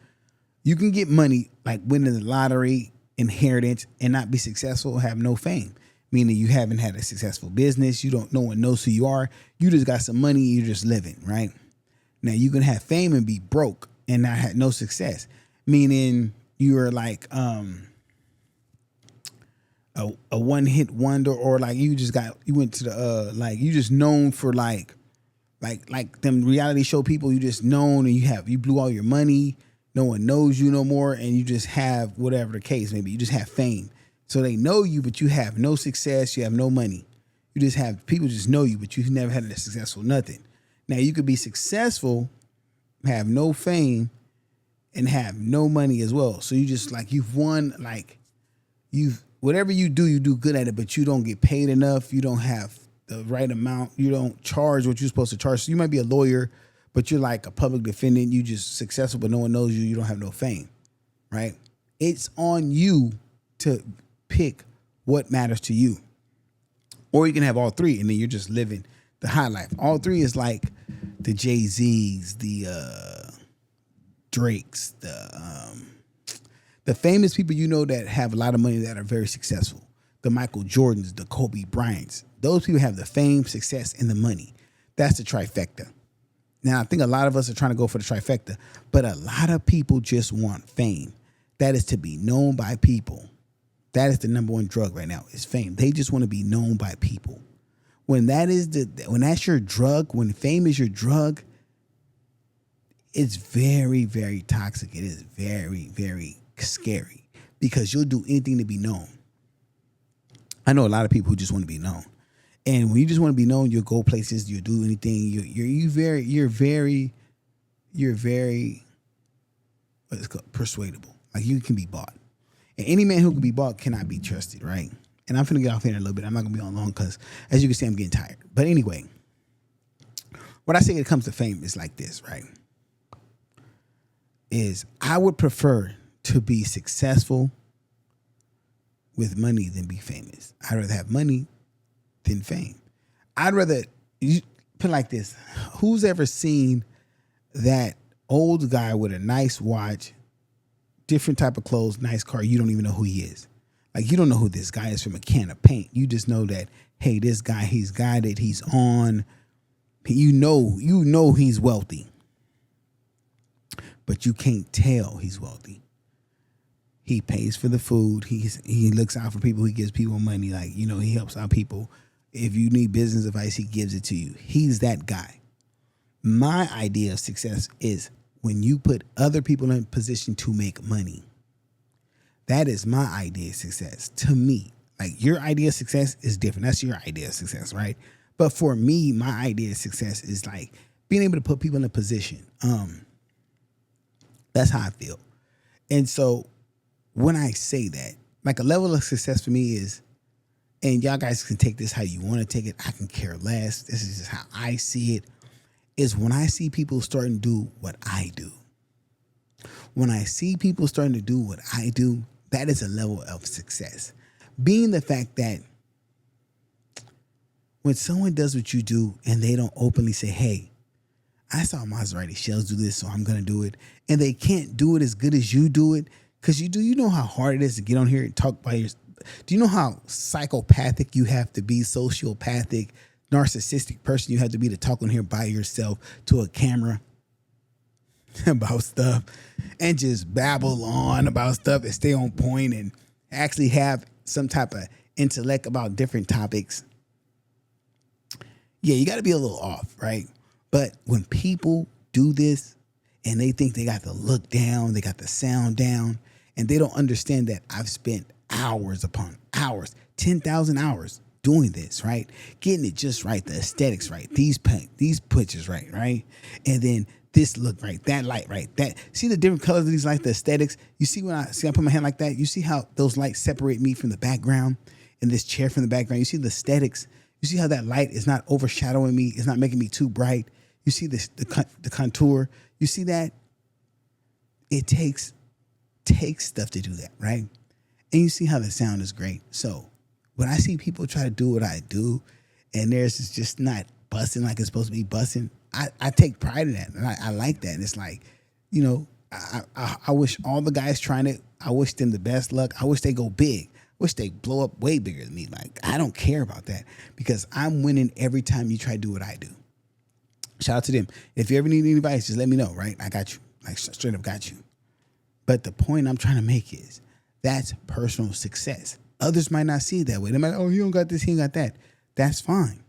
You can get money like winning the lottery, inheritance, and not be successful or have no fame. Meaning you haven't had a successful business. No one knows who you are. You just got some money. You're just living, right? Now you can have fame and be broke and not have no success. Meaning you're like a one-hit wonder, or like you went to the you just known for like them reality show people. You just known and you blew all your money. No one knows you no more, and you just have whatever the case. Maybe you just have fame. So they know you, but you have no success. You have no money. You just have people just know you, but you've never had a successful nothing. Now you could be successful, have no fame, and have no money as well. So you just you've won, whatever you do good at it, but you don't get paid enough. You don't have the right amount. You don't charge what you're supposed to charge. So you might be a lawyer, but you're like a public defendant. You just successful, but no one knows you. You don't have no fame, right? It's on you to pick what matters to you. Or you can have all three, and then you're just living the high life. All three is like the Jay-Z's, the Drakes, the famous people you know that have a lot of money that are very successful. The Michael Jordans, the Kobe Bryants. Those people have the fame, success, and the money. That's the trifecta. Now, I think a lot of us are trying to go for the trifecta, but a lot of people just want fame. That is to be known by people. That is the number one drug right now, is fame. They just want to be known by people. When that's your drug, when fame is your drug, it's very, very toxic. It is very, very scary because you'll do anything to be known. I know a lot of people who just want to be known. And when you just want to be known, you'll go places, you'll do anything. You're very what's called persuadable. Like you can be bought. And any man who can be bought cannot be trusted, right? And I'm finna get off here in a little bit. I'm not gonna be on long because as you can see, I'm getting tired. But anyway, what I say when it comes to fame is like this, right? Is I would prefer to be successful with money than be famous. I'd rather have money than fame. I'd rather, you put it like this. Who's ever seen that old guy with a nice watch, different type of clothes, nice car, you don't even know who he is? Like, you don't know who this guy is from a can of paint. You just know that, hey, this guy, he's guided, he's on. You know he's wealthy. But you can't tell he's wealthy. He pays for the food. He looks out for people. He gives people money. Like, he helps out people. If you need business advice, he gives it to you. He's that guy. My idea of success is when you put other people in a position to make money. That is my idea of success. To me, like, your idea of success is different. That's your idea of success, right? But for me, my idea of success is like being able to put people in a position. That's how I feel. And so when I say that, like, a level of success for me is and y'all guys can take this how you want to take it. I can care less. This is just how I see it. Is when I see people starting to do what I do. When I see people starting to do what I do, that is a level of success. Being the fact that when someone does what you do and they don't openly say, hey, I saw Maserati Shells do this, so I'm going to do it. And they can't do it as good as you do it. Because you know how hard it is to get on here and talk by your. Do you know how psychopathic you have to be, sociopathic, narcissistic person you have to be to talk on here by yourself to a camera about stuff and just babble on about stuff and stay on point and actually have some type of intellect about different topics? Yeah, you got to be a little off, right? But when people do this and they think they got the look down, they got the sound down, and they don't understand that I've spent hours upon hours, 10,000 hours doing this, right? Getting it just right, the aesthetics right, these pictures right? And then this look right, that light right, that. See the different colors of these lights, the aesthetics? You see when I put my hand like that, you see how those lights separate me from the background and this chair from the background? You see the aesthetics? You see how that light is not overshadowing me? It's not making me too bright. You see this, the contour. You see that? It takes stuff to do that, right? And you see how the sound is great. So when I see people try to do what I do and theirs is just not busting like it's supposed to be busting, I take pride in that. And I like that. And it's like, you know, I wish all the guys trying it, I wish them the best luck. I wish they go big. I wish they blow up way bigger than me. Like, I don't care about that because I'm winning every time you try to do what I do. Shout out to them. If you ever need any advice, just let me know, right? I got you. Like, straight up got you. But the point I'm trying to make is that's personal success. Others might not see it that way. They might, oh, he don't got this, he ain't got that. That's fine.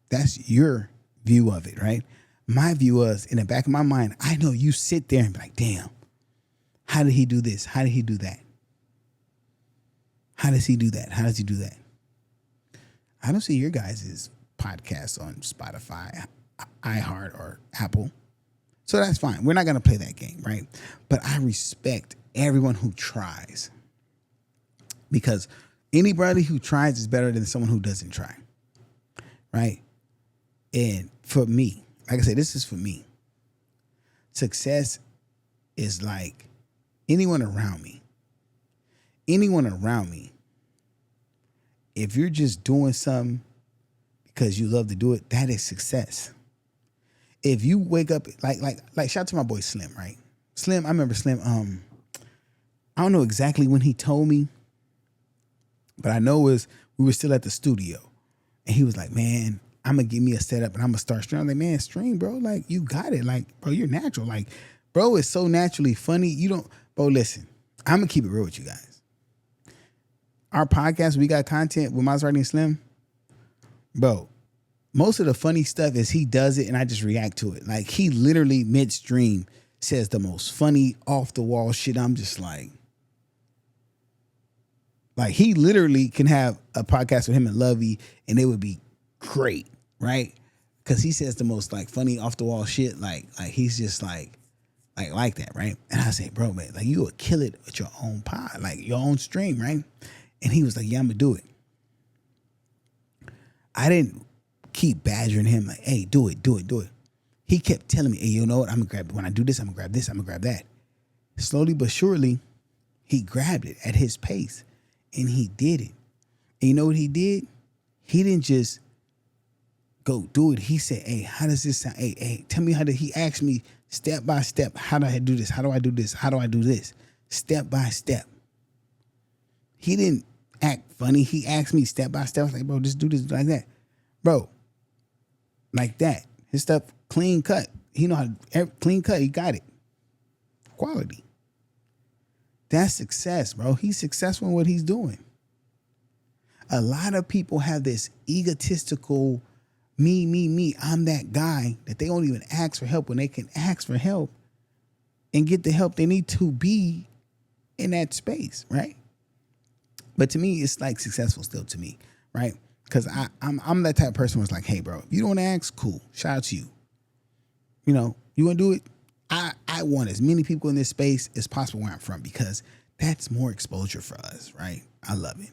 That's your view of it, right? My view is, in the back of my mind, I know you sit there and be like, damn, how did he do this? How did he do that? How does he do that? How does he do that? I don't see your guys' podcasts on Spotify, iHeart, or Apple. So that's fine. We're not going to play that game, right? But I respect everyone who tries. Because anybody who tries is better than someone who doesn't try, right? And for me, like I said, this is for me. Success is like anyone around me. Anyone around me, if you're just doing something because you love to do it, that is success. If you wake up, like shout out to my boy Slim, right? Slim, I remember Slim, I don't know exactly when he told me, but I know we were still at the studio. And he was like, man, I'm going to give me a setup and I'm going to start streaming. I'm like, man, stream, bro. Like, you got it. Like, bro, you're natural. Like, bro, it's so naturally funny. Bro, listen, I'm going to keep it real with you guys. Our podcast, we got content with Maserati and Slim. Bro, most of the funny stuff is he does it and I just react to it. Like, he literally midstream says the most funny off the wall shit. I'm just like he literally can have a podcast with him and Lovey and it would be great, right? Because he says the most like funny off the wall shit. Like he's just like that, right? And I say, bro, man, like you would kill it with your own pod, like your own stream, right? And he was like, yeah, I'm gonna do it. I didn't keep badgering him like, hey, do it. He kept telling me, hey, you know what? I'm gonna grab it. When I do this, I'm gonna grab this, I'm gonna grab that. Slowly but surely, he grabbed it at his pace and he did it. And you know what he did? He didn't just go do it. He said, hey, how does this sound? Hey, tell me he asked me step by step, how do I do this? How do I do this? How do I do this? Step by step. He didn't act funny. He asked me step by step. I was like, bro, just do this like that. Bro, like that. His stuff clean cut. He know how clean cut. He got it. Quality. That's success, bro. He's successful in what he's doing. A lot of people have this egotistical me. I'm that guy that they don't even ask for help when they can ask for help and get the help they need to be in that space, right? But to me, it's like successful still to me, right? Because I'm that type of person who's like, hey, bro, if you don't ask, cool. Shout out to you. You know, you want to do it? I want as many people in this space as possible where I'm from because that's more exposure for us, right? I love it.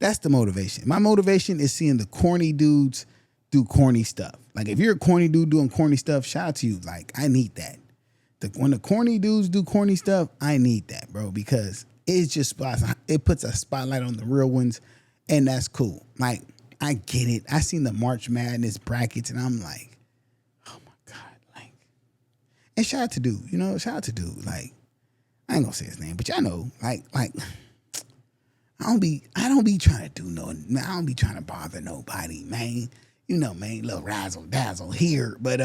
That's the motivation. My motivation is seeing the corny dudes do corny stuff. Like if you're a corny dude doing corny stuff, shout out to you. Like I need that. When the corny dudes do corny stuff, I need that, bro, because it puts a spotlight on the real ones, and that's cool. Like I get it. I seen the March Madness brackets, and I'm like, oh my god, like. And shout out to dude, shout out to dude. Like I ain't gonna say his name, but y'all know, like. I don't be trying to I don't be trying to bother nobody, man. Man, little razzle dazzle here, but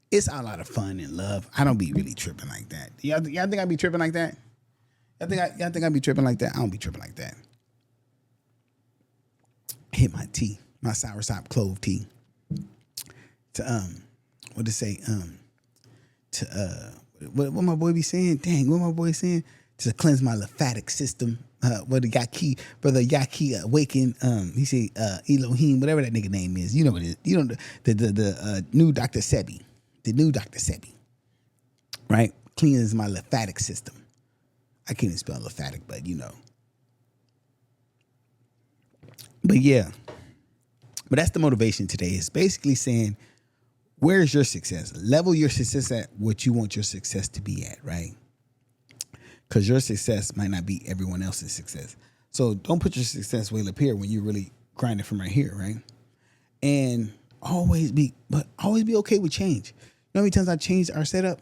it's a lot of fun and love. I don't be really tripping like that. Y'all think I be tripping like that? Y'all think I be tripping like that? I don't be tripping like that. Hit my tea, my soursop clove tea. To what to say? What my boy be saying? Dang, what my boy saying? To cleanse my lymphatic system. Brother Yaki Awaken. He said Elohim, whatever that nigga name is. You know what it is. You know the new Dr. Sebi. The new Dr. Sebi. Right? Cleans my lymphatic system. I can't even spell lymphatic, but But yeah. But that's the motivation today. It's basically saying, where's your success? Level your success at what you want your success to be at, right? Because your success might not be everyone else's success. So don't put your success way up here when you're really grinding from right here, right? And always be okay with change. You know how many times I've changed our setup?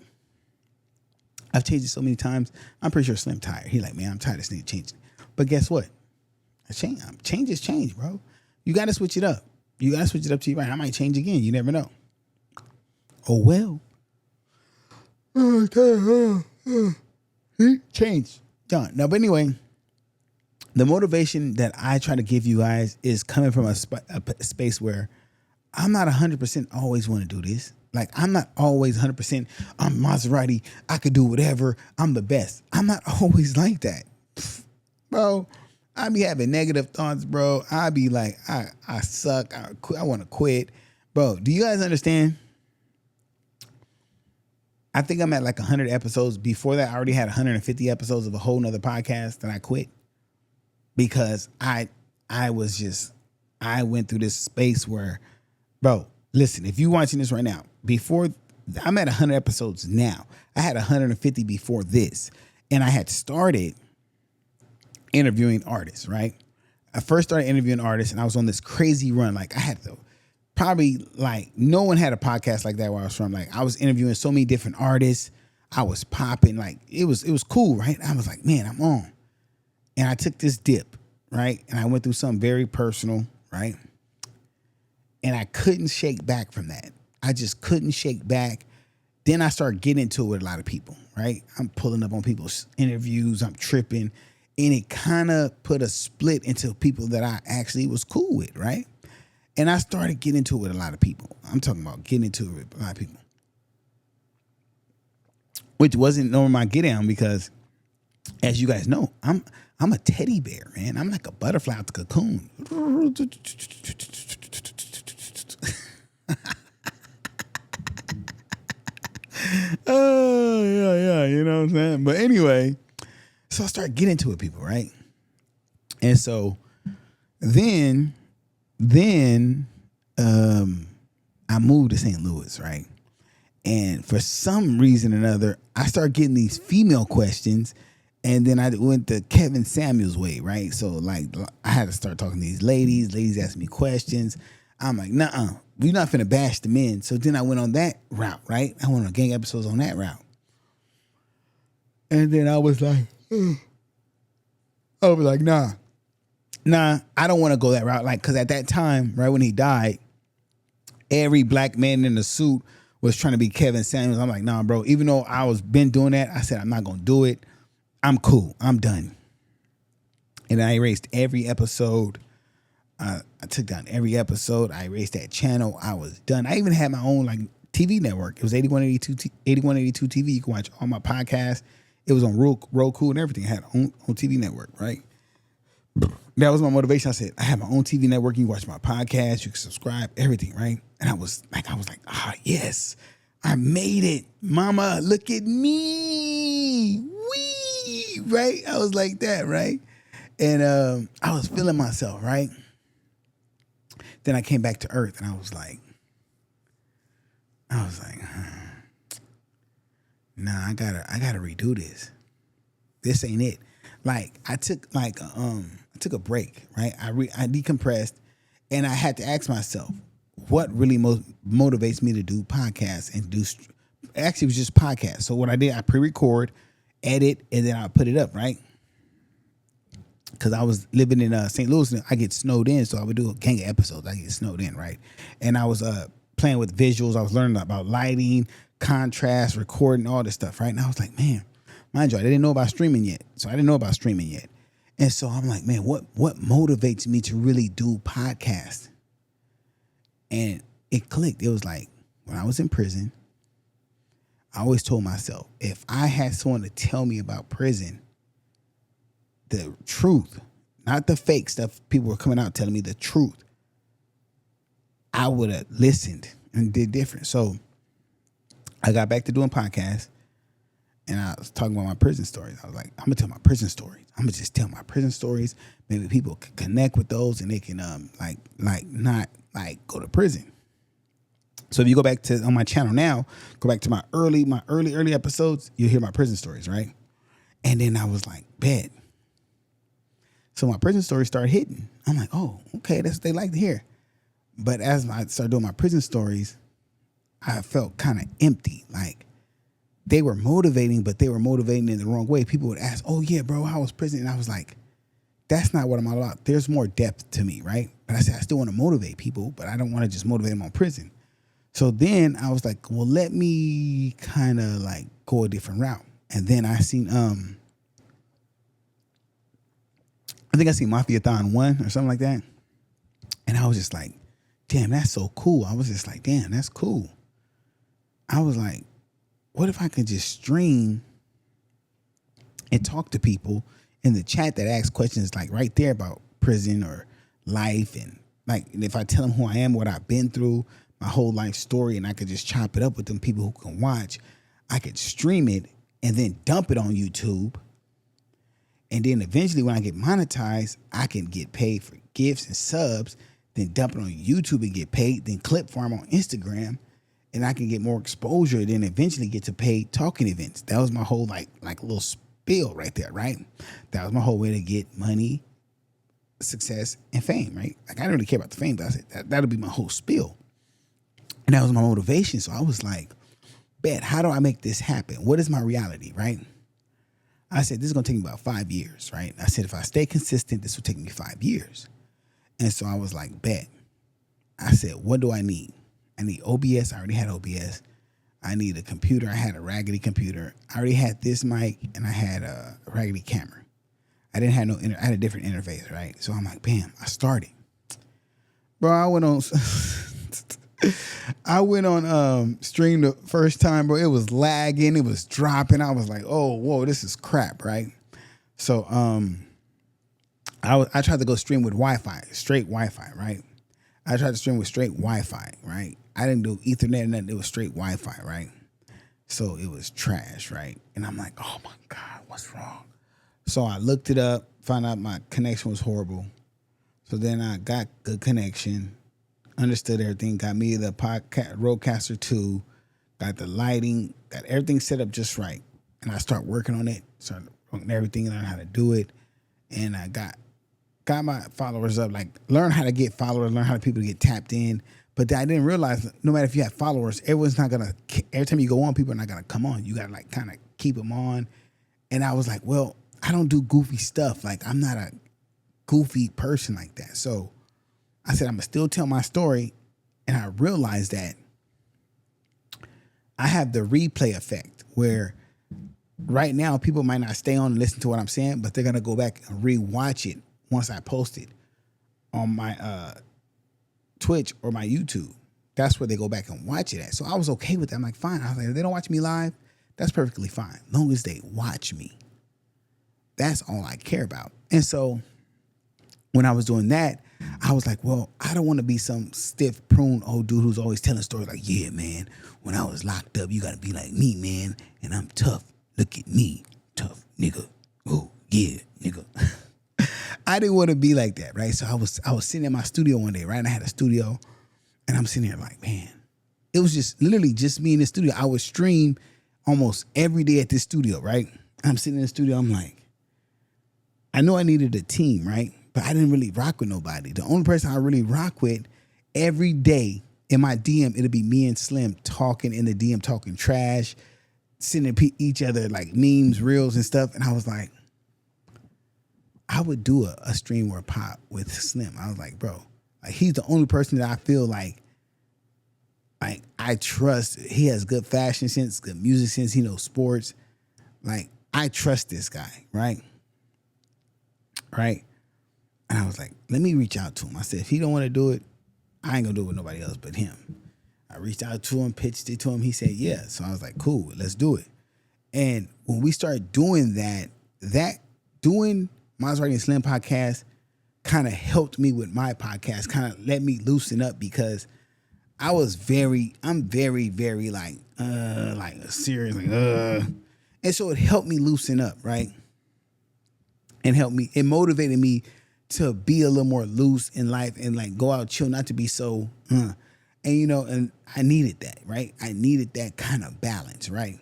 I've changed it so many times. I'm pretty sure Slim tired. He like, man, I'm tired of this nigga changing. But guess what? Change is change, bro. You got to switch it up. You got to switch it up to you right. I might change again. You never know. Oh, well. Change. Done. No, but anyway, the motivation that I try to give you guys is coming from a space where I'm not 100% always want to do this. Like, I'm not always 100%, I'm Maserati, I could do whatever, I'm the best. I'm not always like that. Bro, I be having negative thoughts, bro. I be like, I suck, I want to quit. Bro, do you guys understand? I think I'm at like 100 episodes. Before that, I already had 150 episodes of a whole nother podcast that I quit because I went through this space where, bro, listen, if you're watching this right now, before I'm at 100 episodes now. I had 150 before this, and I had started interviewing artists, right? I first started interviewing artists, and I was on this crazy run. Like I had to probably like no one had a podcast like that where I was from. Like I was interviewing so many different artists. I was popping. Like it was cool, right? I was like, man, I'm on. And I took this dip, right? And I went through something very personal, right? And I couldn't shake back from that. I just couldn't shake back. Then I started getting into it with a lot of people, right? I'm pulling up on people's interviews. I'm tripping. And it kind of put a split into people that I actually was cool with, right? And I started getting into it with a lot of people. I'm talking about getting into it with a lot of people. Which wasn't normally my get down because, as you guys know, I'm a teddy bear, man. I'm like a butterfly out the cocoon. Oh, yeah, you know what I'm saying? But anyway, so I started getting into it, people, right? And so then I moved to St. Louis, right? And for some reason or another, I started getting these female questions, and then I went the Kevin Samuels way, right? So like I had to start talking to these ladies. Ladies asking me questions. I'm like, nuh-uh, we're not finna bash the men. So then I went on that route, right? I went on gang episodes on that route. And then I was like, nah, I don't want to go that route. Like, cause at that time, right when he died, every black man in a suit was trying to be Kevin Samuels. I'm like, nah, bro. Even though I was been doing that, I said I'm not gonna do it. I'm cool. I'm done. And I erased every episode. I took down every episode. I erased that channel. I was done. I even had my own like TV network. It was 8182 TV. You can watch all my podcasts. It was on Roku and everything. I had on TV network, right? That was my motivation. I said, I have my own TV network. You can watch my podcast. You can subscribe, everything, right? And I was like, yes, I made it. Mama, look at me. Wee, right? I was like that, right? And I was feeling myself, right? Then I came back to earth and I was like, nah, I gotta redo this. This ain't it. Like I took a break, right? I decompressed, and I had to ask myself, what really motivates me to do podcasts and do. Actually, it was just podcasts. So what I did, I pre-record, edit, and then I put it up, right? Because I was living in St. Louis, and I get snowed in, so I would do a gang of episodes. I get snowed in, right? And I was playing with visuals. I was learning about lighting, contrast, recording, all this stuff, right? And I was like, man, mind you, I didn't know about streaming yet. And so I'm like, man, what motivates me to really do podcasts? And it clicked. It was like, when I was in prison, I always told myself, if I had someone to tell me about prison, the truth, not the fake stuff people were coming out telling me, the truth, I would have listened and did different. So I got back to doing podcasts, and I was talking about my prison stories. I was like, I'm gonna tell my prison stories. I'm gonna just tell my prison stories. Maybe people can connect with those, and they can not go to prison. So if you go back to on my channel now, go back to my early episodes, you'll hear my prison stories, right? And then I was like, bet. So my prison stories started hitting. I'm like, oh, okay, that's what they like to hear. But as I started doing my prison stories, I felt kind of empty. Like they were motivating, but they were motivating in the wrong way. People would ask, oh yeah, bro, how was prison? And I was like, that's not what I'm all about. There's more depth to me, right? But I said, I still want to motivate people, but I don't want to just motivate them on prison. So then I was like, well, let me kind of like go a different route. And then I seen, I think I seen Mafia-thon 1 or something like that. And I was just like, damn, that's so cool. I was just like, damn, that's cool. I was like, what if I could just stream and talk to people in the chat that ask questions like right there about prison or life, and like if I tell them who I am, what I've been through, my whole life story, and I could just chop it up with them people who can watch, I could stream it and then dump it on YouTube. And then eventually when I get monetized, I can get paid for gifts and subs, then dump it on YouTube and get paid, then clip farm on Instagram, and I can get more exposure, then eventually get to paid talking events. That was my whole like little spiel right there, right? That was my whole way to get money, success, and fame, right? Like I didn't really care about the fame, but I said that'll be my whole spiel. And that was my motivation. So I was like, bet, how do I make this happen? What is my reality, right? I said, this is going to take me about 5 years, right? I said, if I stay consistent, this will take me 5 years. And so I was like, bet. I said, what do I need? I need OBS. I already had OBS. I need a computer. I had a raggedy computer. I already had this mic, and I had a raggedy camera. I didn't have I had a different interface, right? So I'm like, bam, I started. Bro, I went on stream the first time, bro. It was lagging, it was dropping. I was like, oh, whoa, this is crap, right? So I tried to go stream with Wi-Fi, straight Wi-Fi, right? I tried to stream with straight Wi-Fi, right? I didn't do Ethernet or nothing. It was straight Wi-Fi, right? So it was trash, right? And I'm like, oh my God, what's wrong? So I looked it up, found out my connection was horrible. So then I got good connection, understood everything, got me the Rodecaster 2, got the lighting, got everything set up just right. And I start working on it, started working everything, learn how to do it. And I got my followers up, like learn how to get followers, learn how to people get tapped in. But I didn't realize no matter if you have followers, everyone's not going to, every time you go on, people are not going to come on. You got to like kind of keep them on. And I was like, well, I don't do goofy stuff. Like I'm not a goofy person like that. So I said, I'm going to still tell my story. And I realized that I have the replay effect where right now people might not stay on and listen to what I'm saying, but they're going to go back and rewatch it once I post it on my Twitch or my YouTube. That's where they go back and watch it at. So I was okay with that. I'm like, fine. I was like, if they don't watch me live, that's perfectly fine. As long as they watch me. That's all I care about. And so when I was doing that, I was like, well, I don't want to be some stiff prune old dude who's always telling stories like, yeah, man, when I was locked up, you got to be like me, man. And I'm tough. Look at me. Tough nigga. Oh, yeah, nigga. I didn't want to be like that, right? So I was sitting in my studio one day, right? And I had a studio, and I'm sitting there like, man, it was just literally just me in the studio. I would stream almost every day at this studio, right? I'm sitting in the studio, I'm like, I know I needed a team, right? But I didn't really rock with nobody. The only person I really rock with every day in my DM, it'll be me and Slim talking in the DM, talking trash, sending each other like memes, reels, and stuff. And I was like, I would do a stream or a pop with Slim. I was like, bro, like he's the only person that I feel like I trust. He has good fashion sense, good music sense. He knows sports. Like I trust this guy, right? Right. And I was like, let me reach out to him. I said, if he don't want to do it, I ain't gonna do it with nobody else but him. I reached out to him, pitched it to him. He said, yeah. So I was like, cool, let's do it. And when we started doing that doing Maserati and Slim podcast kind of helped me with my podcast, kind of let me loosen up because I'm very, very like serious, and so it helped me loosen up, right? And it motivated me to be a little more loose in life and like go out chill, not to be so, and and I needed that, right? I needed that kind of balance, right?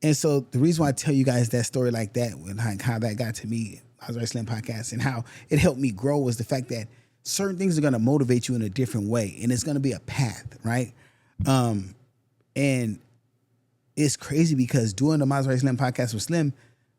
And so the reason why I tell you guys that story like that, and how that got to me, Maserati Slim podcast, and how it helped me grow was the fact that certain things are going to motivate you in a different way, and it's going to be a path, right? And it's crazy because doing the Maserati Slim podcast with Slim,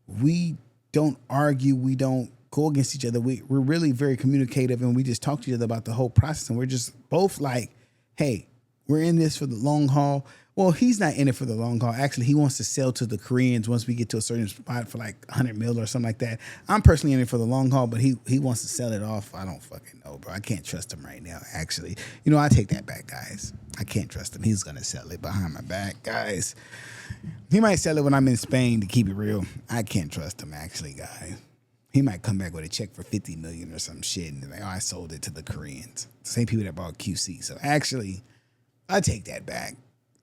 we don't argue, we don't go against each other. We're really very communicative, and we just talk to each other about the whole process, and we're just both like, hey, we're in this for the long haul. Well, he's not in it for the long haul. Actually, he wants to sell to the Koreans once we get to a certain spot for like 100 mil or something like that. I'm personally in it for the long haul, but he wants to sell it off. I don't fucking know, bro. I can't trust him right now, actually. I take that back, guys. I can't trust him. He's going to sell it behind my back, guys. He might sell it when I'm in Spain, to keep it real. I can't trust him, actually, guys. He might come back with a check for $50 million or some shit, and like, I sold it to the Koreans. Same people that bought QC. So actually, I take that back.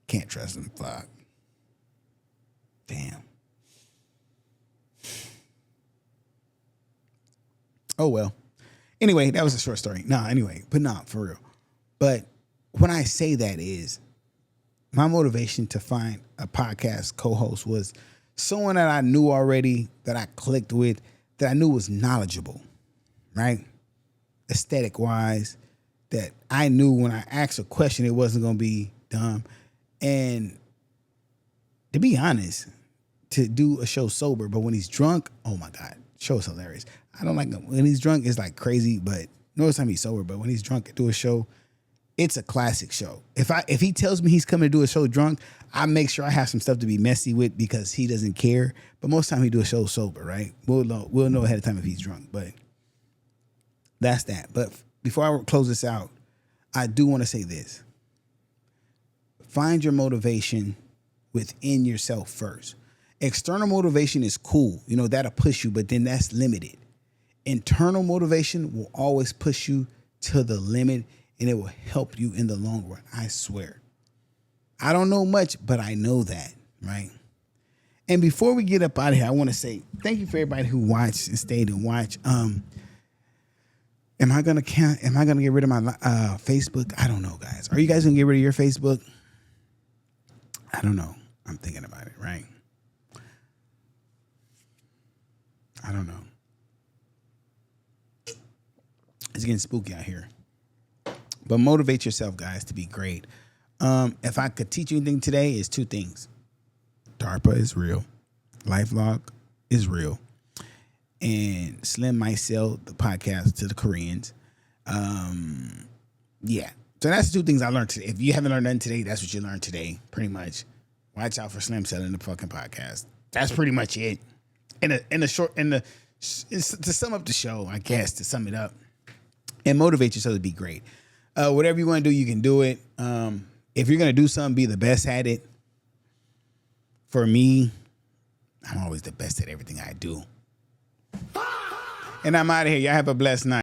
Can't trust him. Fuck. Damn. Oh, well. Anyway, that was a short story. For real. But when I say that is, my motivation to find a podcast co-host was someone that I knew already, that I clicked with, that I knew was knowledgeable, right? Aesthetic-wise, that I knew when I asked a question, it wasn't going to be dumb. And to be honest, to do a show sober, but when he's drunk, oh my God, show's hilarious. I don't like him. When he's drunk, it's like crazy, but most time he's sober, but when he's drunk, do a show, it's a classic show. If he tells me he's coming to do a show drunk, I make sure I have some stuff to be messy with because he doesn't care. But most time he do a show sober, right? We'll know ahead of time if he's drunk, but that's that. But before I close this out, I do want to say this. Find your motivation within yourself first. External motivation is cool. That'll push you, but then that's limited. Internal motivation will always push you to the limit, and it will help you in the long run. I swear. I don't know much, but I know that, right? And before we get up out of here, I want to say thank you for everybody who watched and stayed and watched. Am I gonna get rid of my Facebook? I don't know, guys. Are you guys gonna get rid of your Facebook? I don't know. I'm thinking about it, right? I don't know. It's getting spooky out here. But motivate yourself, guys, to be great. If I could teach you anything today, it's two things. DARPA is real. LifeLog is real. And Slim might sell the podcast to the Koreans. Yeah. So that's the two things I learned today. If you haven't learned nothing today, that's what you learned today, pretty much. Watch out for Slim selling the fucking podcast. That's pretty much it. To sum up the show, I guess, to sum it up, and motivate yourself to be great. Whatever you want to do, you can do it. If you're going to do something, be the best at it. For me, I'm always the best at everything I do. And I'm out of here. Y'all have a blessed night.